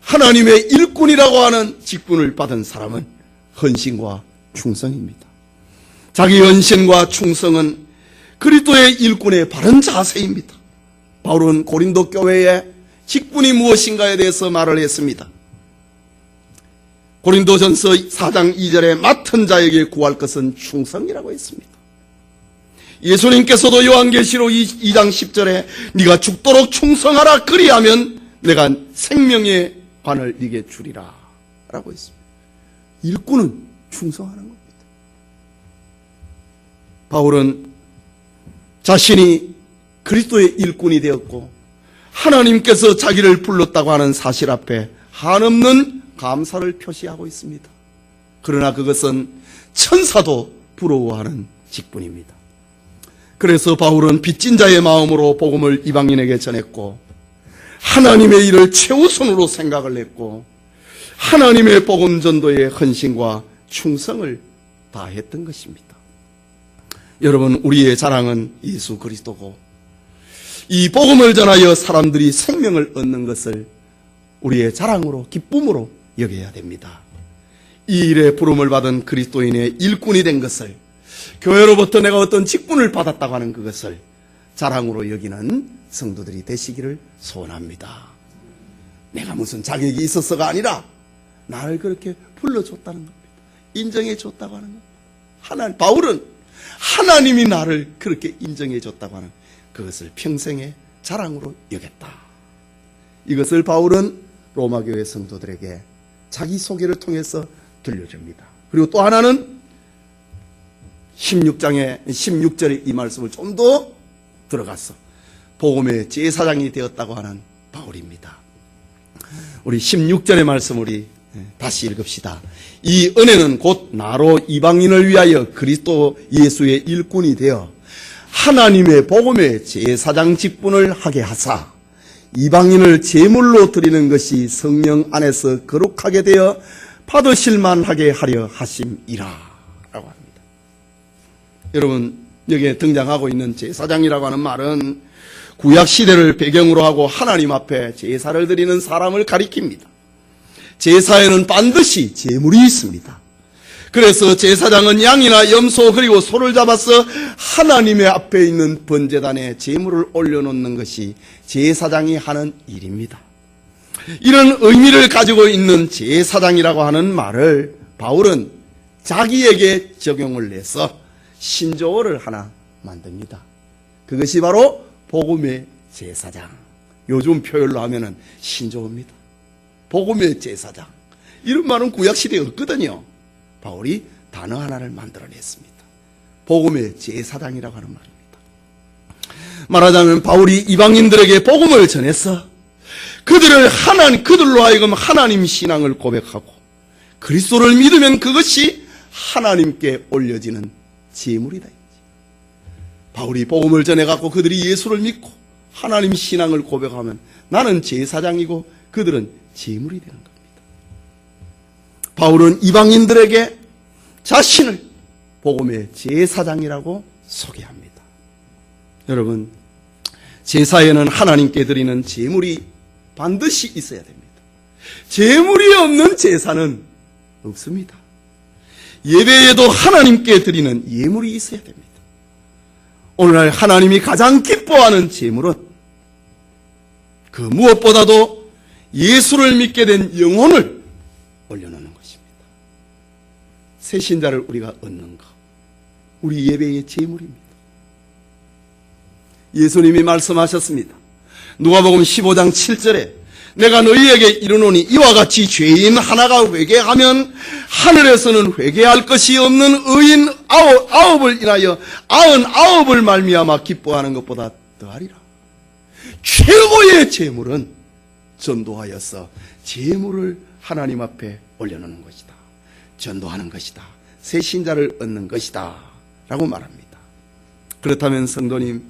하나님의 일꾼이라고 하는 직분을 받은 사람은 헌신과 충성입니다. 자기 헌신과 충성은 그리스도의 일꾼의 바른 자세입니다. 바울은 고린도 교회의 직분이 무엇인가에 대해서 말을 했습니다. 고린도전서 4장 2절에 맡은 자에게 구할 것은 충성이라고 했습니다. 예수님께서도 요한계시록 2장 10절에 네가 죽도록 충성하라, 그리하면 내가 생명의 관을 네게 주리라 라고 했습니다. 일꾼은 충성하는 겁니다. 바울은 자신이 그리스도의 일꾼이 되었고 하나님께서 자기를 불렀다고 하는 사실 앞에 한없는 감사를 표시하고 있습니다. 그러나 그것은 천사도 부러워하는 직분입니다. 그래서 바울은 빚진 자의 마음으로 복음을 이방인에게 전했고 하나님의 일을 최우선으로 생각을 했고 하나님의 복음 전도의 헌신과 충성을 다했던 것입니다. 여러분, 우리의 자랑은 예수 그리스도고 이 복음을 전하여 사람들이 생명을 얻는 것을 우리의 자랑으로, 기쁨으로 여겨야 됩니다. 이 일에 부름을 받은 그리스도인의 일꾼이 된 것을, 교회로부터 내가 어떤 직분을 받았다고 하는 그것을 자랑으로 여기는 성도들이 되시기를 소원합니다. 내가 무슨 자격이 있어서가 아니라 나를 그렇게 불러줬다는 겁니다. 인정해줬다고 하는 겁니다. 바울은 하나님이 나를 그렇게 인정해줬다고 하는 그것을 평생의 자랑으로 여겼다. 이것을 바울은 로마교회 성도들에게 자기 소개를 통해서 들려줍니다. 그리고 또 하나는 16절의 이 말씀을 좀 더 들어가서 복음의 제사장이 되었다고 하는 바울입니다. 우리 16절의 말씀 우리 다시 읽읍시다. 이 은혜는 곧 나로 이방인을 위하여 그리스도 예수의 일꾼이 되어 하나님의 복음의 제사장 직분을 하게 하사 이방인을 제물로 드리는 것이 성령 안에서 거룩하게 되어 받으실 만하게 하려 하심이라 라고 합니다. 여러분, 여기에 등장하고 있는 제사장이라고 하는 말은 구약시대를 배경으로 하고 하나님 앞에 제사를 드리는 사람을 가리킵니다. 제사에는 반드시 제물이 있습니다. 그래서 제사장은 양이나 염소 그리고 소를 잡아서 하나님의 앞에 있는 번제단에 제물을 올려놓는 것이 제사장이 하는 일입니다. 이런 의미를 가지고 있는 제사장이라고 하는 말을 바울은 자기에게 적용을 해서 신조어를 하나 만듭니다. 그것이 바로 복음의 제사장. 요즘 표현로 하면은 신조어입니다. 복음의 제사장. 이런 말은 구약시대에 없거든요. 바울이 단어 하나를 만들어냈습니다. 복음의 제사장이라고 하는 말입니다. 말하자면 바울이 이방인들에게 복음을 전해서 그들로 하여금 하나님 신앙을 고백하고 그리스도를 믿으면 그것이 하나님께 올려지는 제물이다. 바울이 복음을 전해갖고 그들이 예수를 믿고 하나님 신앙을 고백하면 나는 제사장이고 그들은 제물이 되는 겁니다. 바울은 이방인들에게 자신을 복음의 제사장이라고 소개합니다. 여러분, 제사에는 하나님께 드리는 제물이 반드시 있어야 됩니다. 제물이 없는 제사는 없습니다. 예배에도 하나님께 드리는 예물이 있어야 됩니다. 오늘날 하나님이 가장 기뻐하는 제물은 그 무엇보다도 예수를 믿게 된 영혼을 올려놓는 것입니다. 새 신자를 우리가 얻는 것, 우리 예배의 제물입니다. 예수님이 말씀하셨습니다. 누가복음 15장 7절에 내가 너희에게 이르노니 이와 같이 죄인 하나가 회개하면 하늘에서는 회개할 것이 없는 의인 아홉을 인하여 99을 말미암아 기뻐하는 것보다 더하리라. 최고의 제물은 전도하여서 제물을 하나님 앞에 올려놓는 것이다. 전도하는 것이다. 새 신자를 얻는 것이다 라고 말합니다. 그렇다면 성도님,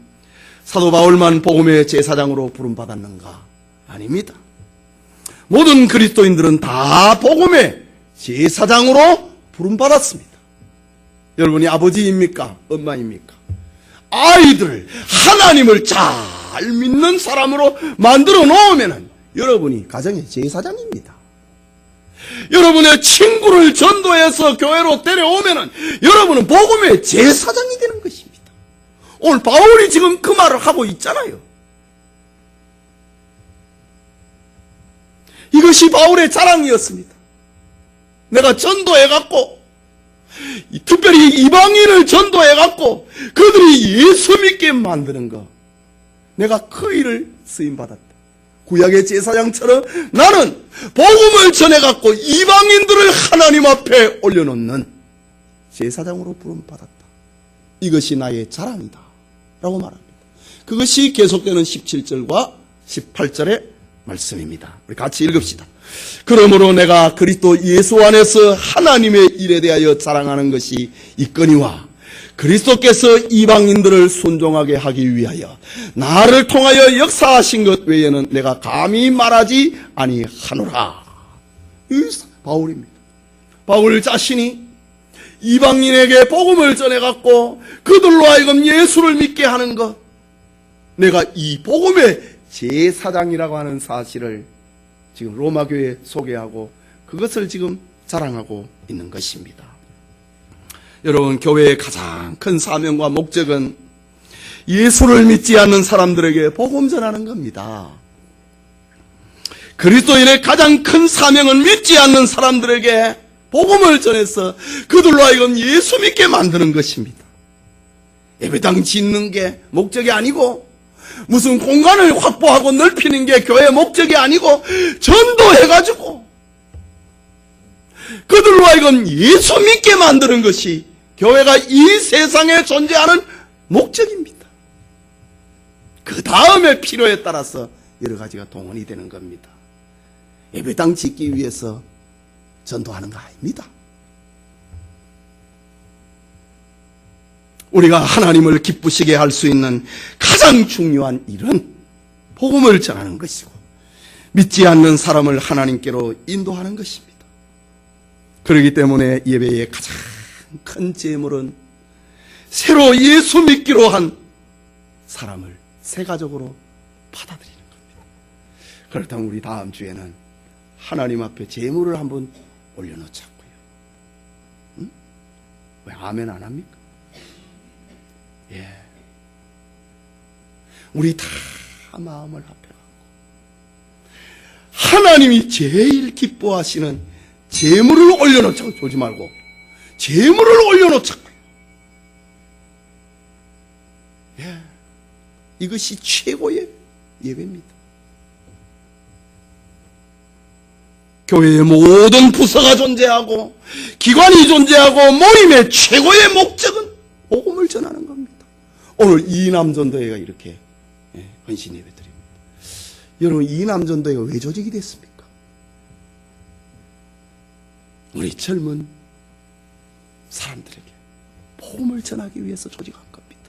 사도 바울만 복음의 제사장으로 부름받았는가? 아닙니다. 모든 그리스도인들은 다 복음의 제사장으로 부름받았습니다. 여러분이 아버지입니까? 엄마입니까? 아이들을 하나님을 잘 믿는 사람으로 만들어 놓으면 여러분이 가정의 제사장입니다. 여러분의 친구를 전도해서 교회로 데려오면 여러분은 복음의 제사장이 되는 것입니다. 오늘 바울이 지금 그 말을 하고 있잖아요. 이것이 바울의 자랑이었습니다. 내가 전도해갖고, 특별히 이방인을 전도해갖고 그들이 예수 믿게 만드는 것, 내가 그 일을 쓰임받았다. 구약의 제사장처럼 나는 복음을 전해갖고 이방인들을 하나님 앞에 올려놓는 제사장으로 부름받았다. 이것이 나의 자랑이다 라고 말합니다. 그것이 계속되는 17절과 18절의 말씀입니다. 우리 같이 읽읍시다. 그러므로 내가 그리스도 예수 안에서 하나님의 일에 대하여 자랑하는 것이 있거니와 그리스도께서 이방인들을 순종하게 하기 위하여 나를 통하여 역사하신 것 외에는 내가 감히 말하지 아니하노라. 이 바울입니다. 바울 자신이 이방인에게 복음을 전해갖고 그들로 하여금 예수를 믿게 하는 것, 내가 이 복음의 제사장이라고 하는 사실을 지금 로마 교회에 소개하고 그것을 지금 자랑하고 있는 것입니다. 여러분, 교회의 가장 큰 사명과 목적은 예수를 믿지 않는 사람들에게 복음 전하는 겁니다. 그리스도인의 가장 큰 사명은 믿지 않는 사람들에게 복음을 전해서 그들로 하여금 예수 믿게 만드는 것입니다. 예배당 짓는 게 목적이 아니고, 무슨 공간을 확보하고 넓히는 게 교회의 목적이 아니고, 전도해가지고 그들로 하여금 예수 믿게 만드는 것이 교회가 이 세상에 존재하는 목적입니다. 그 다음에 필요에 따라서 여러 가지가 동원이 되는 겁니다. 예배당 짓기 위해서 전도하는 거 아닙니다. 우리가 하나님을 기쁘시게 할 수 있는 가장 중요한 일은 복음을 전하는 것이고, 믿지 않는 사람을 하나님께로 인도하는 것입니다. 그렇기 때문에 예배의 가장 큰 제물은 새로 예수 믿기로 한 사람을 새 가족으로 받아들이는 겁니다. 그렇다면 우리 다음 주에는 하나님 앞에 제물을 한번 올려놓자고요. 응? 왜 아멘 안 합니까? 예. 우리 다 마음을 합해갖고 하나님이 제일 기뻐하시는 제물을 올려놓자고, 조지 말고 제물을 올려놓자고. 예. 이것이 최고의 예배입니다. 교회의 모든 부서가 존재하고 기관이 존재하고 모임의 최고의 목적은 복음을 전하는 겁니다. 오늘 이남전도회가 이렇게 헌신 예배 드립니다. 여러분, 이남전도회가 왜 조직이 됐습니까? 우리 젊은 사람들에게 복음을 전하기 위해서 조직한 겁니다.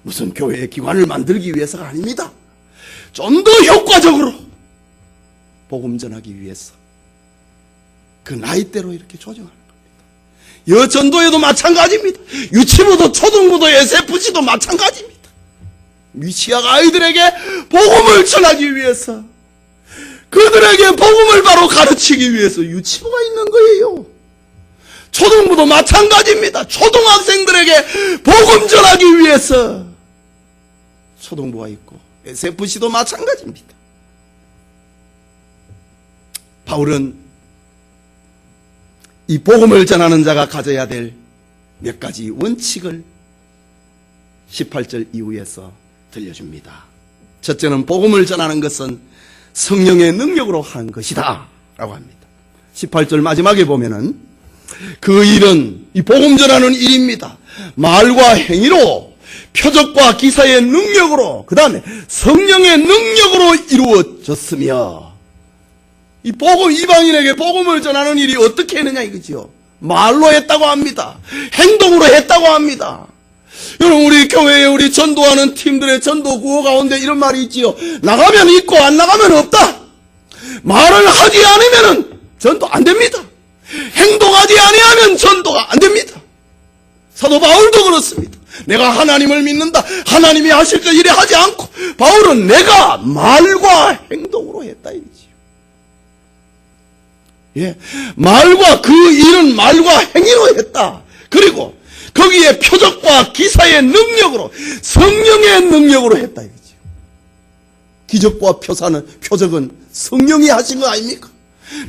무슨 교회의 기관을 만들기 위해서가 아닙니다. 좀 더 효과적으로 복음 전하기 위해서 그 나이대로 이렇게 조정하는 겁니다. 여전도에도 마찬가지입니다. 유치부도 초등부도 SFC도 마찬가지입니다. 미취학 아이들에게 복음을 전하기 위해서 그들에게 복음을 바로 가르치기 위해서 유치부가 있는 거예요. 초등부도 마찬가지입니다. 초등학생들에게 복음 전하기 위해서 초등부가 있고 SFC도 마찬가지입니다. 바울은 이 복음을 전하는 자가 가져야 될 몇 가지 원칙을 18절 이후에서 들려줍니다. 첫째는 복음을 전하는 것은 성령의 능력으로 하는 것이다 라고 합니다. 18절 마지막에 보면은 그 일은 이 복음 전하는 일입니다. 말과 행위로 표적과 기사의 능력으로 그 다음에 성령의 능력으로 이루어졌으며 이 복음 이방인에게 복음을 전하는 일이 어떻게 했느냐 이거지요. 말로 했다고 합니다. 행동으로 했다고 합니다. 여러분 우리 교회에 우리 전도하는 팀들의 전도 구호 가운데 이런 말이 있지요. 나가면 있고 안 나가면 없다. 말을 하지 않으면 전도 안 됩니다. 행동하지 아니하면 전도가 안 됩니다. 사도 바울도 그렇습니다. 내가 하나님을 믿는다. 하나님이 하실 것 이래 하지 않고 바울은 내가 말과 행동으로 했다 이거지요. 예, 말과 그 일은 말과 행위로 했다. 그리고 거기에 표적과 기사의 능력으로 성령의 능력으로 했다 이거지요. 기적과 표적은 성령이 하신 거 아닙니까?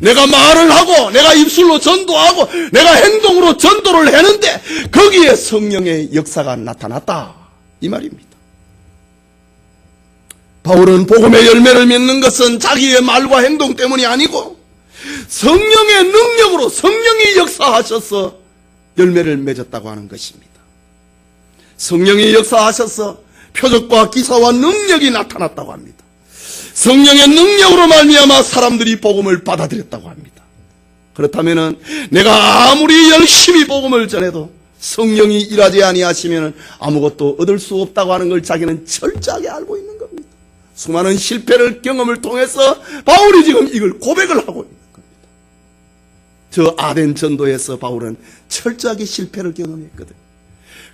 내가 말을 하고 내가 입술로 전도하고 내가 행동으로 전도를 했는데 거기에 성령의 역사가 나타났다 이 말입니다. 바울은 복음의 열매를 맺는 것은 자기의 말과 행동 때문이 아니고 성령의 능력으로 성령이 역사하셔서 열매를 맺었다고 하는 것입니다. 성령이 역사하셔서 표적과 기사와 능력이 나타났다고 합니다. 성령의 능력으로 말미암아 사람들이 복음을 받아들였다고 합니다. 그렇다면은 내가 아무리 열심히 복음을 전해도 성령이 일하지 아니하시면 아무것도 얻을 수 없다고 하는 걸 자기는 철저하게 알고 있는 겁니다. 수많은 실패를 경험을 통해서 바울이 지금 이걸 고백을 하고 있는 겁니다. 저 아덴 전도에서 바울은 철저하게 실패를 경험했거든.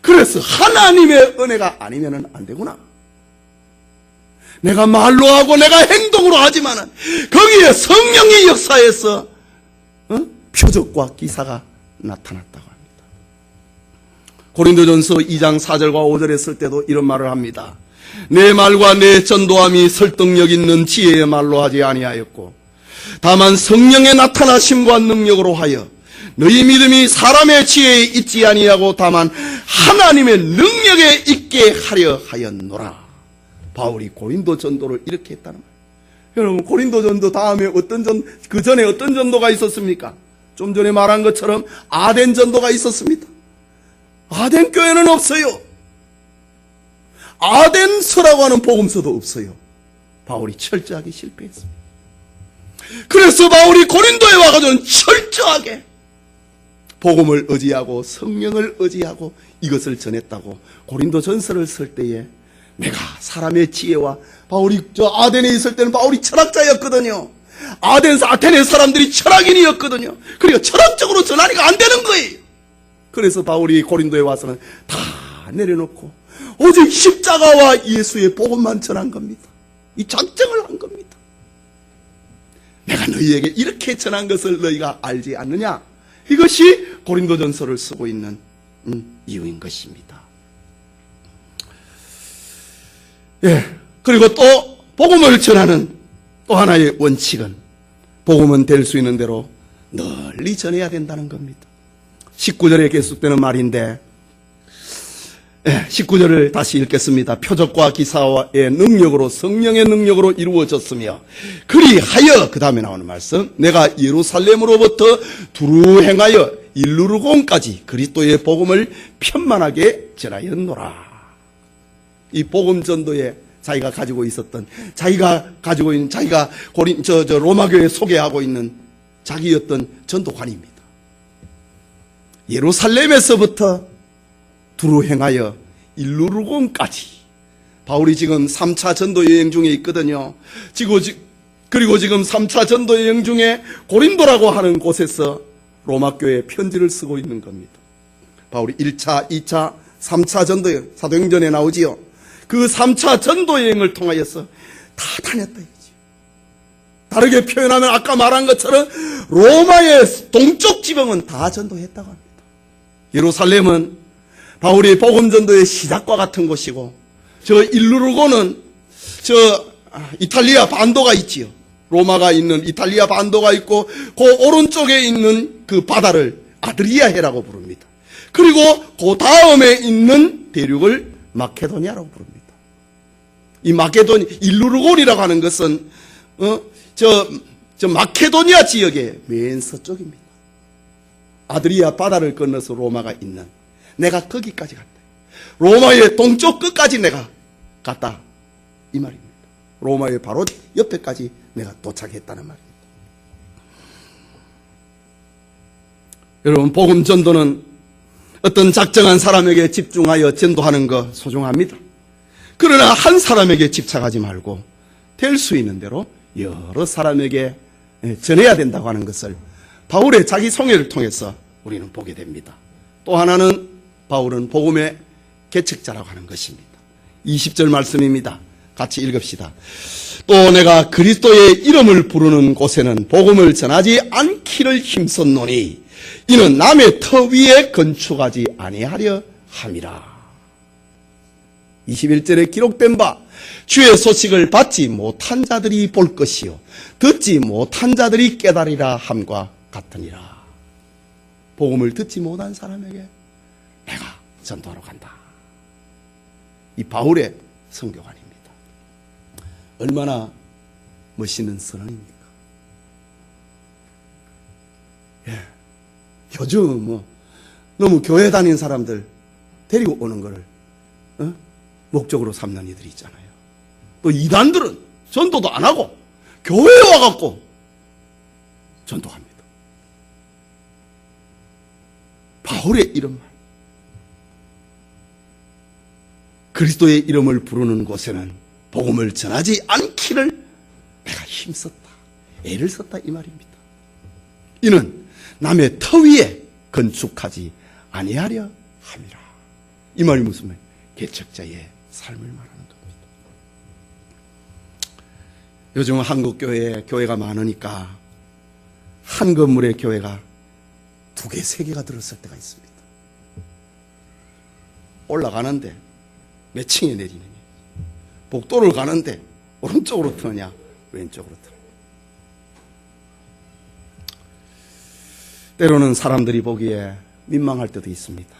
그래서 하나님의 은혜가 아니면 안 되구나. 내가 말로 하고 내가 행동으로 하지만은 거기에 성령이 역사해서 표적과 기사가 나타났다고 합니다. 고린도전서 2장 4절과 5절에 쓸 때도 이런 말을 합니다. 내 말과 내 전도함이 설득력 있는 지혜의 말로 하지 아니하였고 다만 성령의 나타나심과 능력으로 하여 너희 믿음이 사람의 지혜에 있지 아니하고 다만 하나님의 능력에 있게 하려 하였노라. 바울이 고린도 전도를 이렇게 했다는 거예요. 여러분 고린도 전도 다음에 그 전에 어떤 전도가 있었습니까? 좀 전에 말한 것처럼 아덴 전도가 있었습니다. 아덴 교회는 없어요. 아덴서라고 하는 복음서도 없어요. 바울이 철저하게 실패했습니다. 그래서 바울이 고린도에 와가지고는 철저하게 복음을 의지하고 성령을 의지하고 이것을 전했다고 고린도 전서를 쓸 때에 내가 사람의 지혜와 바울이 저 아덴에 있을 때는 바울이 철학자였거든요. 아테네 사람들이 철학인이었거든요. 그러니까 철학적으로 전하니까 안 되는 거예요. 그래서 바울이 고린도에 와서는 다 내려놓고 오직 십자가와 예수의 복음만 전한 겁니다. 이 작정을 한 겁니다. 내가 너희에게 이렇게 전한 것을 너희가 알지 않느냐? 이것이 고린도전서를 쓰고 있는 이유인 것입니다. 예. 그리고 또 복음을 전하는 또 하나의 원칙은 복음은 될 수 있는 대로 널리 전해야 된다는 겁니다. 19절에 계속되는 말인데 19절을 다시 읽겠습니다. 표적과 기사의 능력으로 성령의 능력으로 이루어졌으며 그리하여 그 다음에 나오는 말씀 내가 예루살렘으로부터 두루 행하여 일루르곤까지 그리스도의 복음을 편만하게 전하였노라. 이 복음 전도에 자기가 가지고 있었던 자기가 로마교회에 소개하고 있는 자기였던 전도관입니다. 예루살렘에서부터 두루 행하여 일루르곤까지 바울이 지금 3차 전도 여행 중에 있거든요. 그리고 지금 3차 전도 여행 중에 고린도라고 하는 곳에서 로마교회에 편지를 쓰고 있는 겁니다. 바울이 1차, 2차, 3차 전도 여행, 사도행전에 나오지요. 그 3차 전도 여행을 통하여서 다 다녔다 이거지. 다르게 표현하면 아까 말한 것처럼 로마의 동쪽 지방은 다 전도했다고 합니다. 예루살렘은 바울이 복음 전도의 시작과 같은 곳이고, 저 일루르고는 저 이탈리아 반도가 있지요. 로마가 있는 이탈리아 반도가 있고, 그 오른쪽에 있는 그 바다를 아드리아해라고 부릅니다. 그리고 그 다음에 있는 대륙을 마케도니아라고 부릅니다. 이 일루르곤이라고 하는 것은 저 마케도니아 지역의 맨 서쪽입니다. 아드리아 바다를 건너서 로마가 있는, 내가 거기까지 갔다. 로마의 동쪽 끝까지 내가 갔다, 이 말입니다. 로마의 바로 옆에까지 내가 도착했다는 말입니다. 여러분, 복음 전도는 어떤 작정한 사람에게 집중하여 전도하는 거 소중합니다. 그러나 한 사람에게 집착하지 말고 될 수 있는 대로 여러 사람에게 전해야 된다고 하는 것을 바울의 자기 성회를 통해서 우리는 보게 됩니다. 또 하나는 바울은 복음의 개척자라고 하는 것입니다. 20절 말씀입니다. 같이 읽읍시다. 또 내가 그리스도의 이름을 부르는 곳에는 복음을 전하지 않기를 힘썼노니 이는 남의 터 위에 건축하지 아니하려 함이라. 21절에 기록된 바 주의 소식을 받지 못한 자들이 볼 것이요 듣지 못한 자들이 깨달으리라 함과 같으니라. 복음을 듣지 못한 사람에게 내가 전도하러 간다. 이 바울의 선교관입니다. 얼마나 멋있는 선언입니까? 예. 요즘 너무 교회 다니는 사람들 데리고 오는 거를 목적으로 삼는 이들이 있잖아요. 또 이단들은 전도도 안 하고 교회에 와갖고 전도합니다. 바울의 이름만, 그리스도의 이름을 부르는 곳에는 복음을 전하지 않기를 내가 힘썼다, 애를 썼다, 이 말입니다. 이는 남의 터 위에 건축하지 아니하려 함이라. 이 말이 무슨 말? 개척자의 삶을 말하는 겁니다. 요즘 한국 교회가 많으니까 한 건물에 교회가 2개, 3개가 들었을 때가 있습니다. 올라가는데 몇 층에 내리느냐, 복도를 가는데 오른쪽으로 트느냐 왼쪽으로 트느냐. 때로는 사람들이 보기에 민망할 때도 있습니다.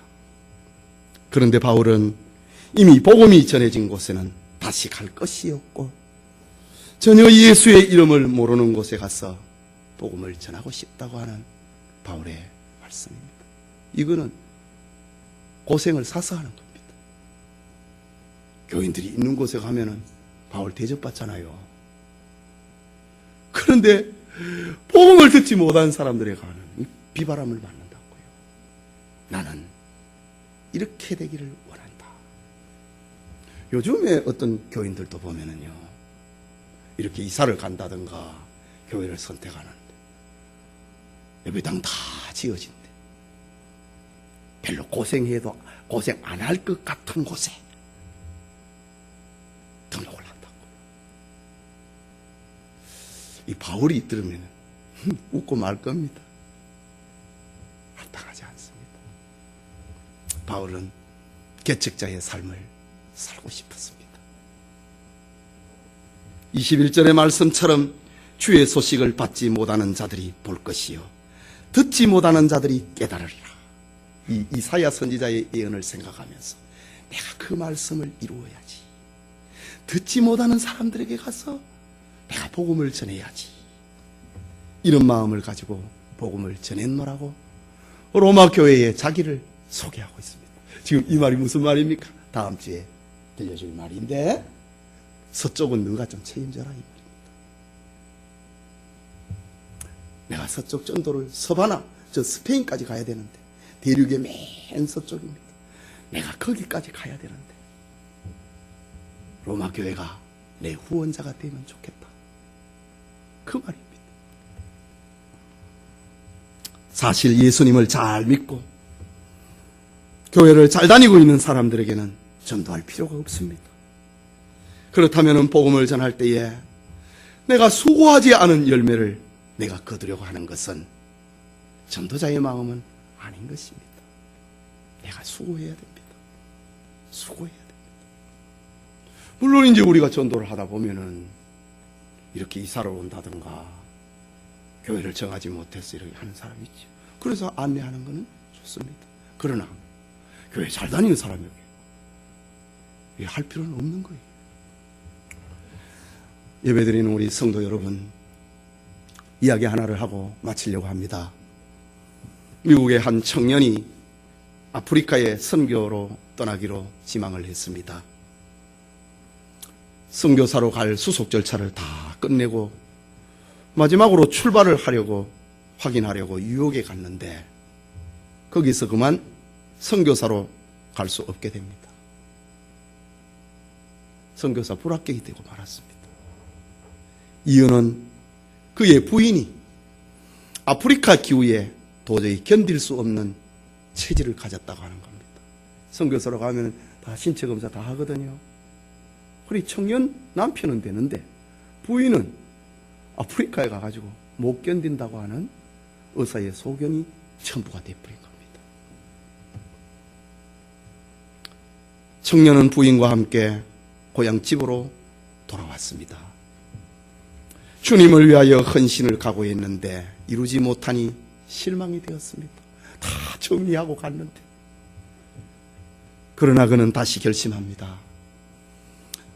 그런데 바울은 이미 복음이 전해진 곳에는 다시 갈 것이 없고 전혀 예수의 이름을 모르는 곳에 가서 복음을 전하고 싶다고 하는 바울의 말씀입니다. 이거는 고생을 사서 하는 겁니다. 교인들이 있는 곳에 가면은 바울 대접받잖아요. 그런데 복음을 듣지 못한 사람들에 가는 이 비바람을 맞는다고요. 나는 이렇게 되기를 원한다. 요즘에 어떤 교인들도 보면은요, 이렇게 이사를 간다든가 교회를 선택하는데 예배당 다 지어진대. 별로 고생해도 고생 안 할 것 같은 곳에 등록을 한다고. 이 바울이 들으면 웃고 말 겁니다. 합당하지 않습니다. 바울은 개척자의 삶을 살고 싶었습니다. 21절의 말씀처럼 주의 소식을 받지 못하는 자들이 볼 것이요 듣지 못하는 자들이 깨달으리라. 이 이사야 선지자의 예언을 생각하면서 내가 그 말씀을 이루어야지, 듣지 못하는 사람들에게 가서 내가 복음을 전해야지, 이런 마음을 가지고 복음을 전했노라고 로마 교회에 자기를 소개하고 있습니다. 지금 이 말이 무슨 말입니까? 다음 주에 들려줄 말인데, 서쪽은 너가 좀 책임져라, 이 말입니다. 내가 서쪽 전도를 서바나, 저 스페인까지 가야 되는데, 대륙의 맨 서쪽입니다. 내가 거기까지 가야 되는데 로마 교회가 내 후원자가 되면 좋겠다, 그 말입니다. 사실 예수님을 잘 믿고 교회를 잘 다니고 있는 사람들에게는 전도할 필요가 없습니다. 그렇다면 복음을 전할 때에 내가 수고하지 않은 열매를 내가 거두려고 하는 것은 전도자의 마음은 아닌 것입니다. 내가 수고해야 됩니다. 수고해야 됩니다. 물론 이제 우리가 전도를 하다 보면은 이렇게 이사를 온다든가 교회를 정하지 못해서 이렇게 하는 사람이 있죠. 그래서 안내하는 것은 좋습니다. 그러나 교회 잘 다니는 사람에게 할 필요는 없는 거예요. 예배드리는 우리 성도 여러분, 이야기 하나를 하고 마치려고 합니다. 미국의 한 청년이 아프리카에 선교로 떠나기로 지망을 했습니다. 선교사로 갈 수속 절차를 다 끝내고 마지막으로 출발을 하려고 확인하려고 뉴욕에 갔는데 거기서 그만 선교사로 갈 수 없게 됩니다. 선교사 불합격이 되고 말았습니다. 이유는 그의 부인이 아프리카 기후에 도저히 견딜 수 없는 체질을 가졌다고 하는 겁니다. 선교사로 가면 다 신체 검사 다 하거든요. 우리 청년 남편은 되는데 부인은 아프리카에 가가지고 못 견딘다고 하는 의사의 소견이 첨부가 되어버린 겁니다. 청년은 부인과 함께 고향 집으로 돌아왔습니다. 주님을 위하여 헌신을 각오했는데 이루지 못하니 실망이 되었습니다. 다 정리하고 갔는데. 그러나 그는 다시 결심합니다.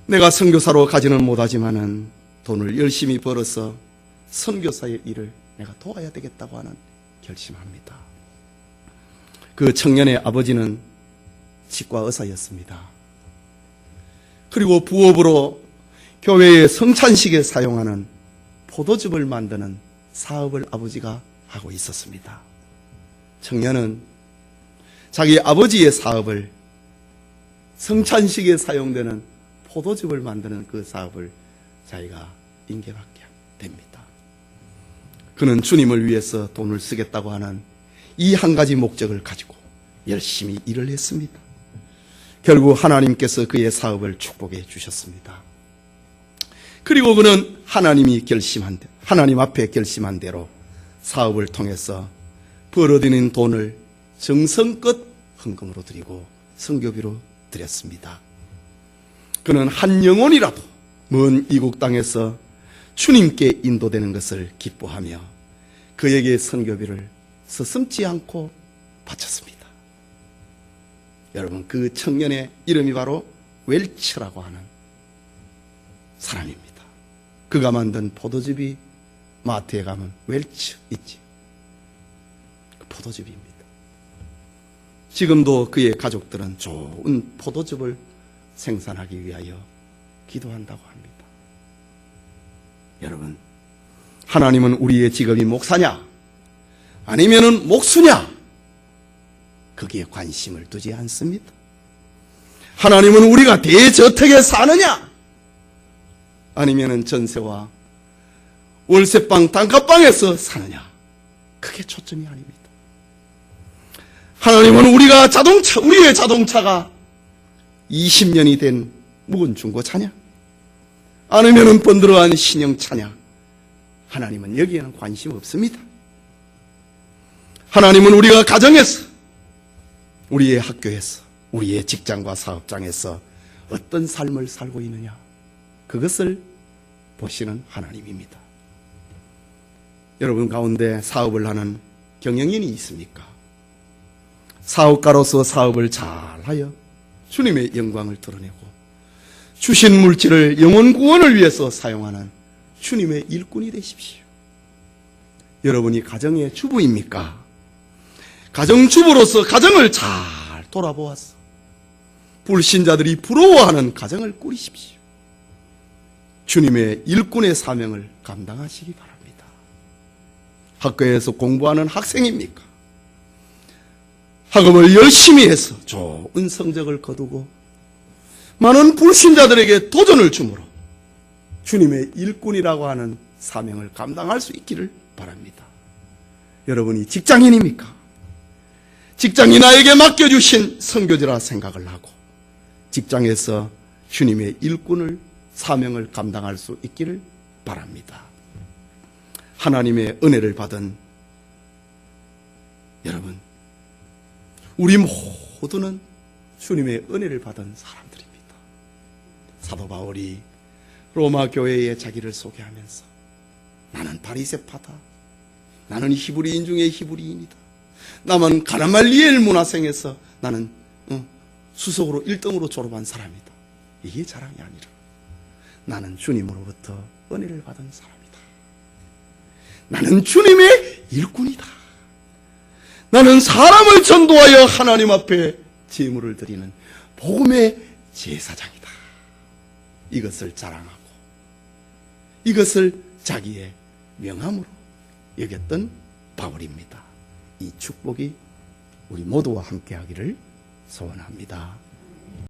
내가 선교사로 가지는 못하지만은 돈을 열심히 벌어서 선교사의 일을 내가 도와야 되겠다고 하는 결심합니다. 그 청년의 아버지는 치과 의사였습니다. 그리고 부업으로 교회의 성찬식에 사용하는 포도즙을 만드는 사업을 아버지가 하고 있었습니다. 청년은 자기 아버지의 사업을 성찬식에 사용되는 포도즙을 만드는 그 사업을 자기가 인계받게 됩니다. 그는 주님을 위해서 돈을 쓰겠다고 하는 이 한 가지 목적을 가지고 열심히 일을 했습니다. 결국 하나님께서 그의 사업을 축복해 주셨습니다. 그리고 그는 하나님 앞에 결심한 대로 사업을 통해서 벌어들인 돈을 정성껏 헌금으로 드리고 선교비로 드렸습니다. 그는 한 영혼이라도 먼 이국 땅에서 주님께 인도되는 것을 기뻐하며 그에게 선교비를 서슴지 않고 바쳤습니다. 여러분, 그 청년의 이름이 바로 웰치라고 하는 사람입니다. 그가 만든 포도즙이 마트에 가면 웰치 있지. 그 포도즙입니다. 지금도 그의 가족들은 좋은 포도즙을 생산하기 위하여 기도한다고 합니다. 여러분, 하나님은 우리의 직업이 목사냐 아니면은 목수냐 거기에 관심을 두지 않습니다. 하나님은 우리가 대저택에 사느냐 아니면은 전세와 월세방 단칸방에서 사느냐 그게 초점이 아닙니다. 하나님은 우리의 자동차가 20년이 된 묵은 중고차냐 아니면은 번들어간 신형차냐 하나님은 여기에는 관심 없습니다. 하나님은 우리가 가정에서 우리의 학교에서 우리의 직장과 사업장에서 어떤 삶을 살고 있느냐 그것을 보시는 하나님입니다. 여러분 가운데 사업을 하는 경영인이 있습니까? 사업가로서 사업을 잘하여 주님의 영광을 드러내고 주신 물질을 영혼 구원을 위해서 사용하는 주님의 일꾼이 되십시오. 여러분이 가정의 주부입니까? 가정주부로서 가정을 잘 돌아보아서 불신자들이 부러워하는 가정을 꾸리십시오. 주님의 일꾼의 사명을 감당하시기 바랍니다. 학교에서 공부하는 학생입니까? 학업을 열심히 해서 좋은 성적을 거두고 많은 불신자들에게 도전을 주므로 주님의 일꾼이라고 하는 사명을 감당할 수 있기를 바랍니다. 여러분이 직장인입니까? 직장이 나에게 맡겨주신 선교지라 생각을 하고 직장에서 주님의 일꾼을 사명을 감당할 수 있기를 바랍니다. 바랍니다. 하나님의 은혜를 받은 여러분, 우리 모두는 주님의 은혜를 받은 사람들입니다. 사도 바울이 로마 교회에 자기를 소개하면서 나는 바리새파다. 나는 히브리인 중에 히브리인이다. 나만 가라말리엘 문화생에서 나는 수석으로 1등으로 졸업한 사람이다. 이게 자랑이 아니라 나는 주님으로부터 은혜를 받은 사람이다. 나는 주님의 일꾼이다. 나는 사람을 전도하여 하나님 앞에 제물을 드리는 복음의 제사장이다. 이것을 자랑하고 이것을 자기의 명함으로 여겼던 바울입니다. 이 축복이 우리 모두와 함께하기를 소원합니다.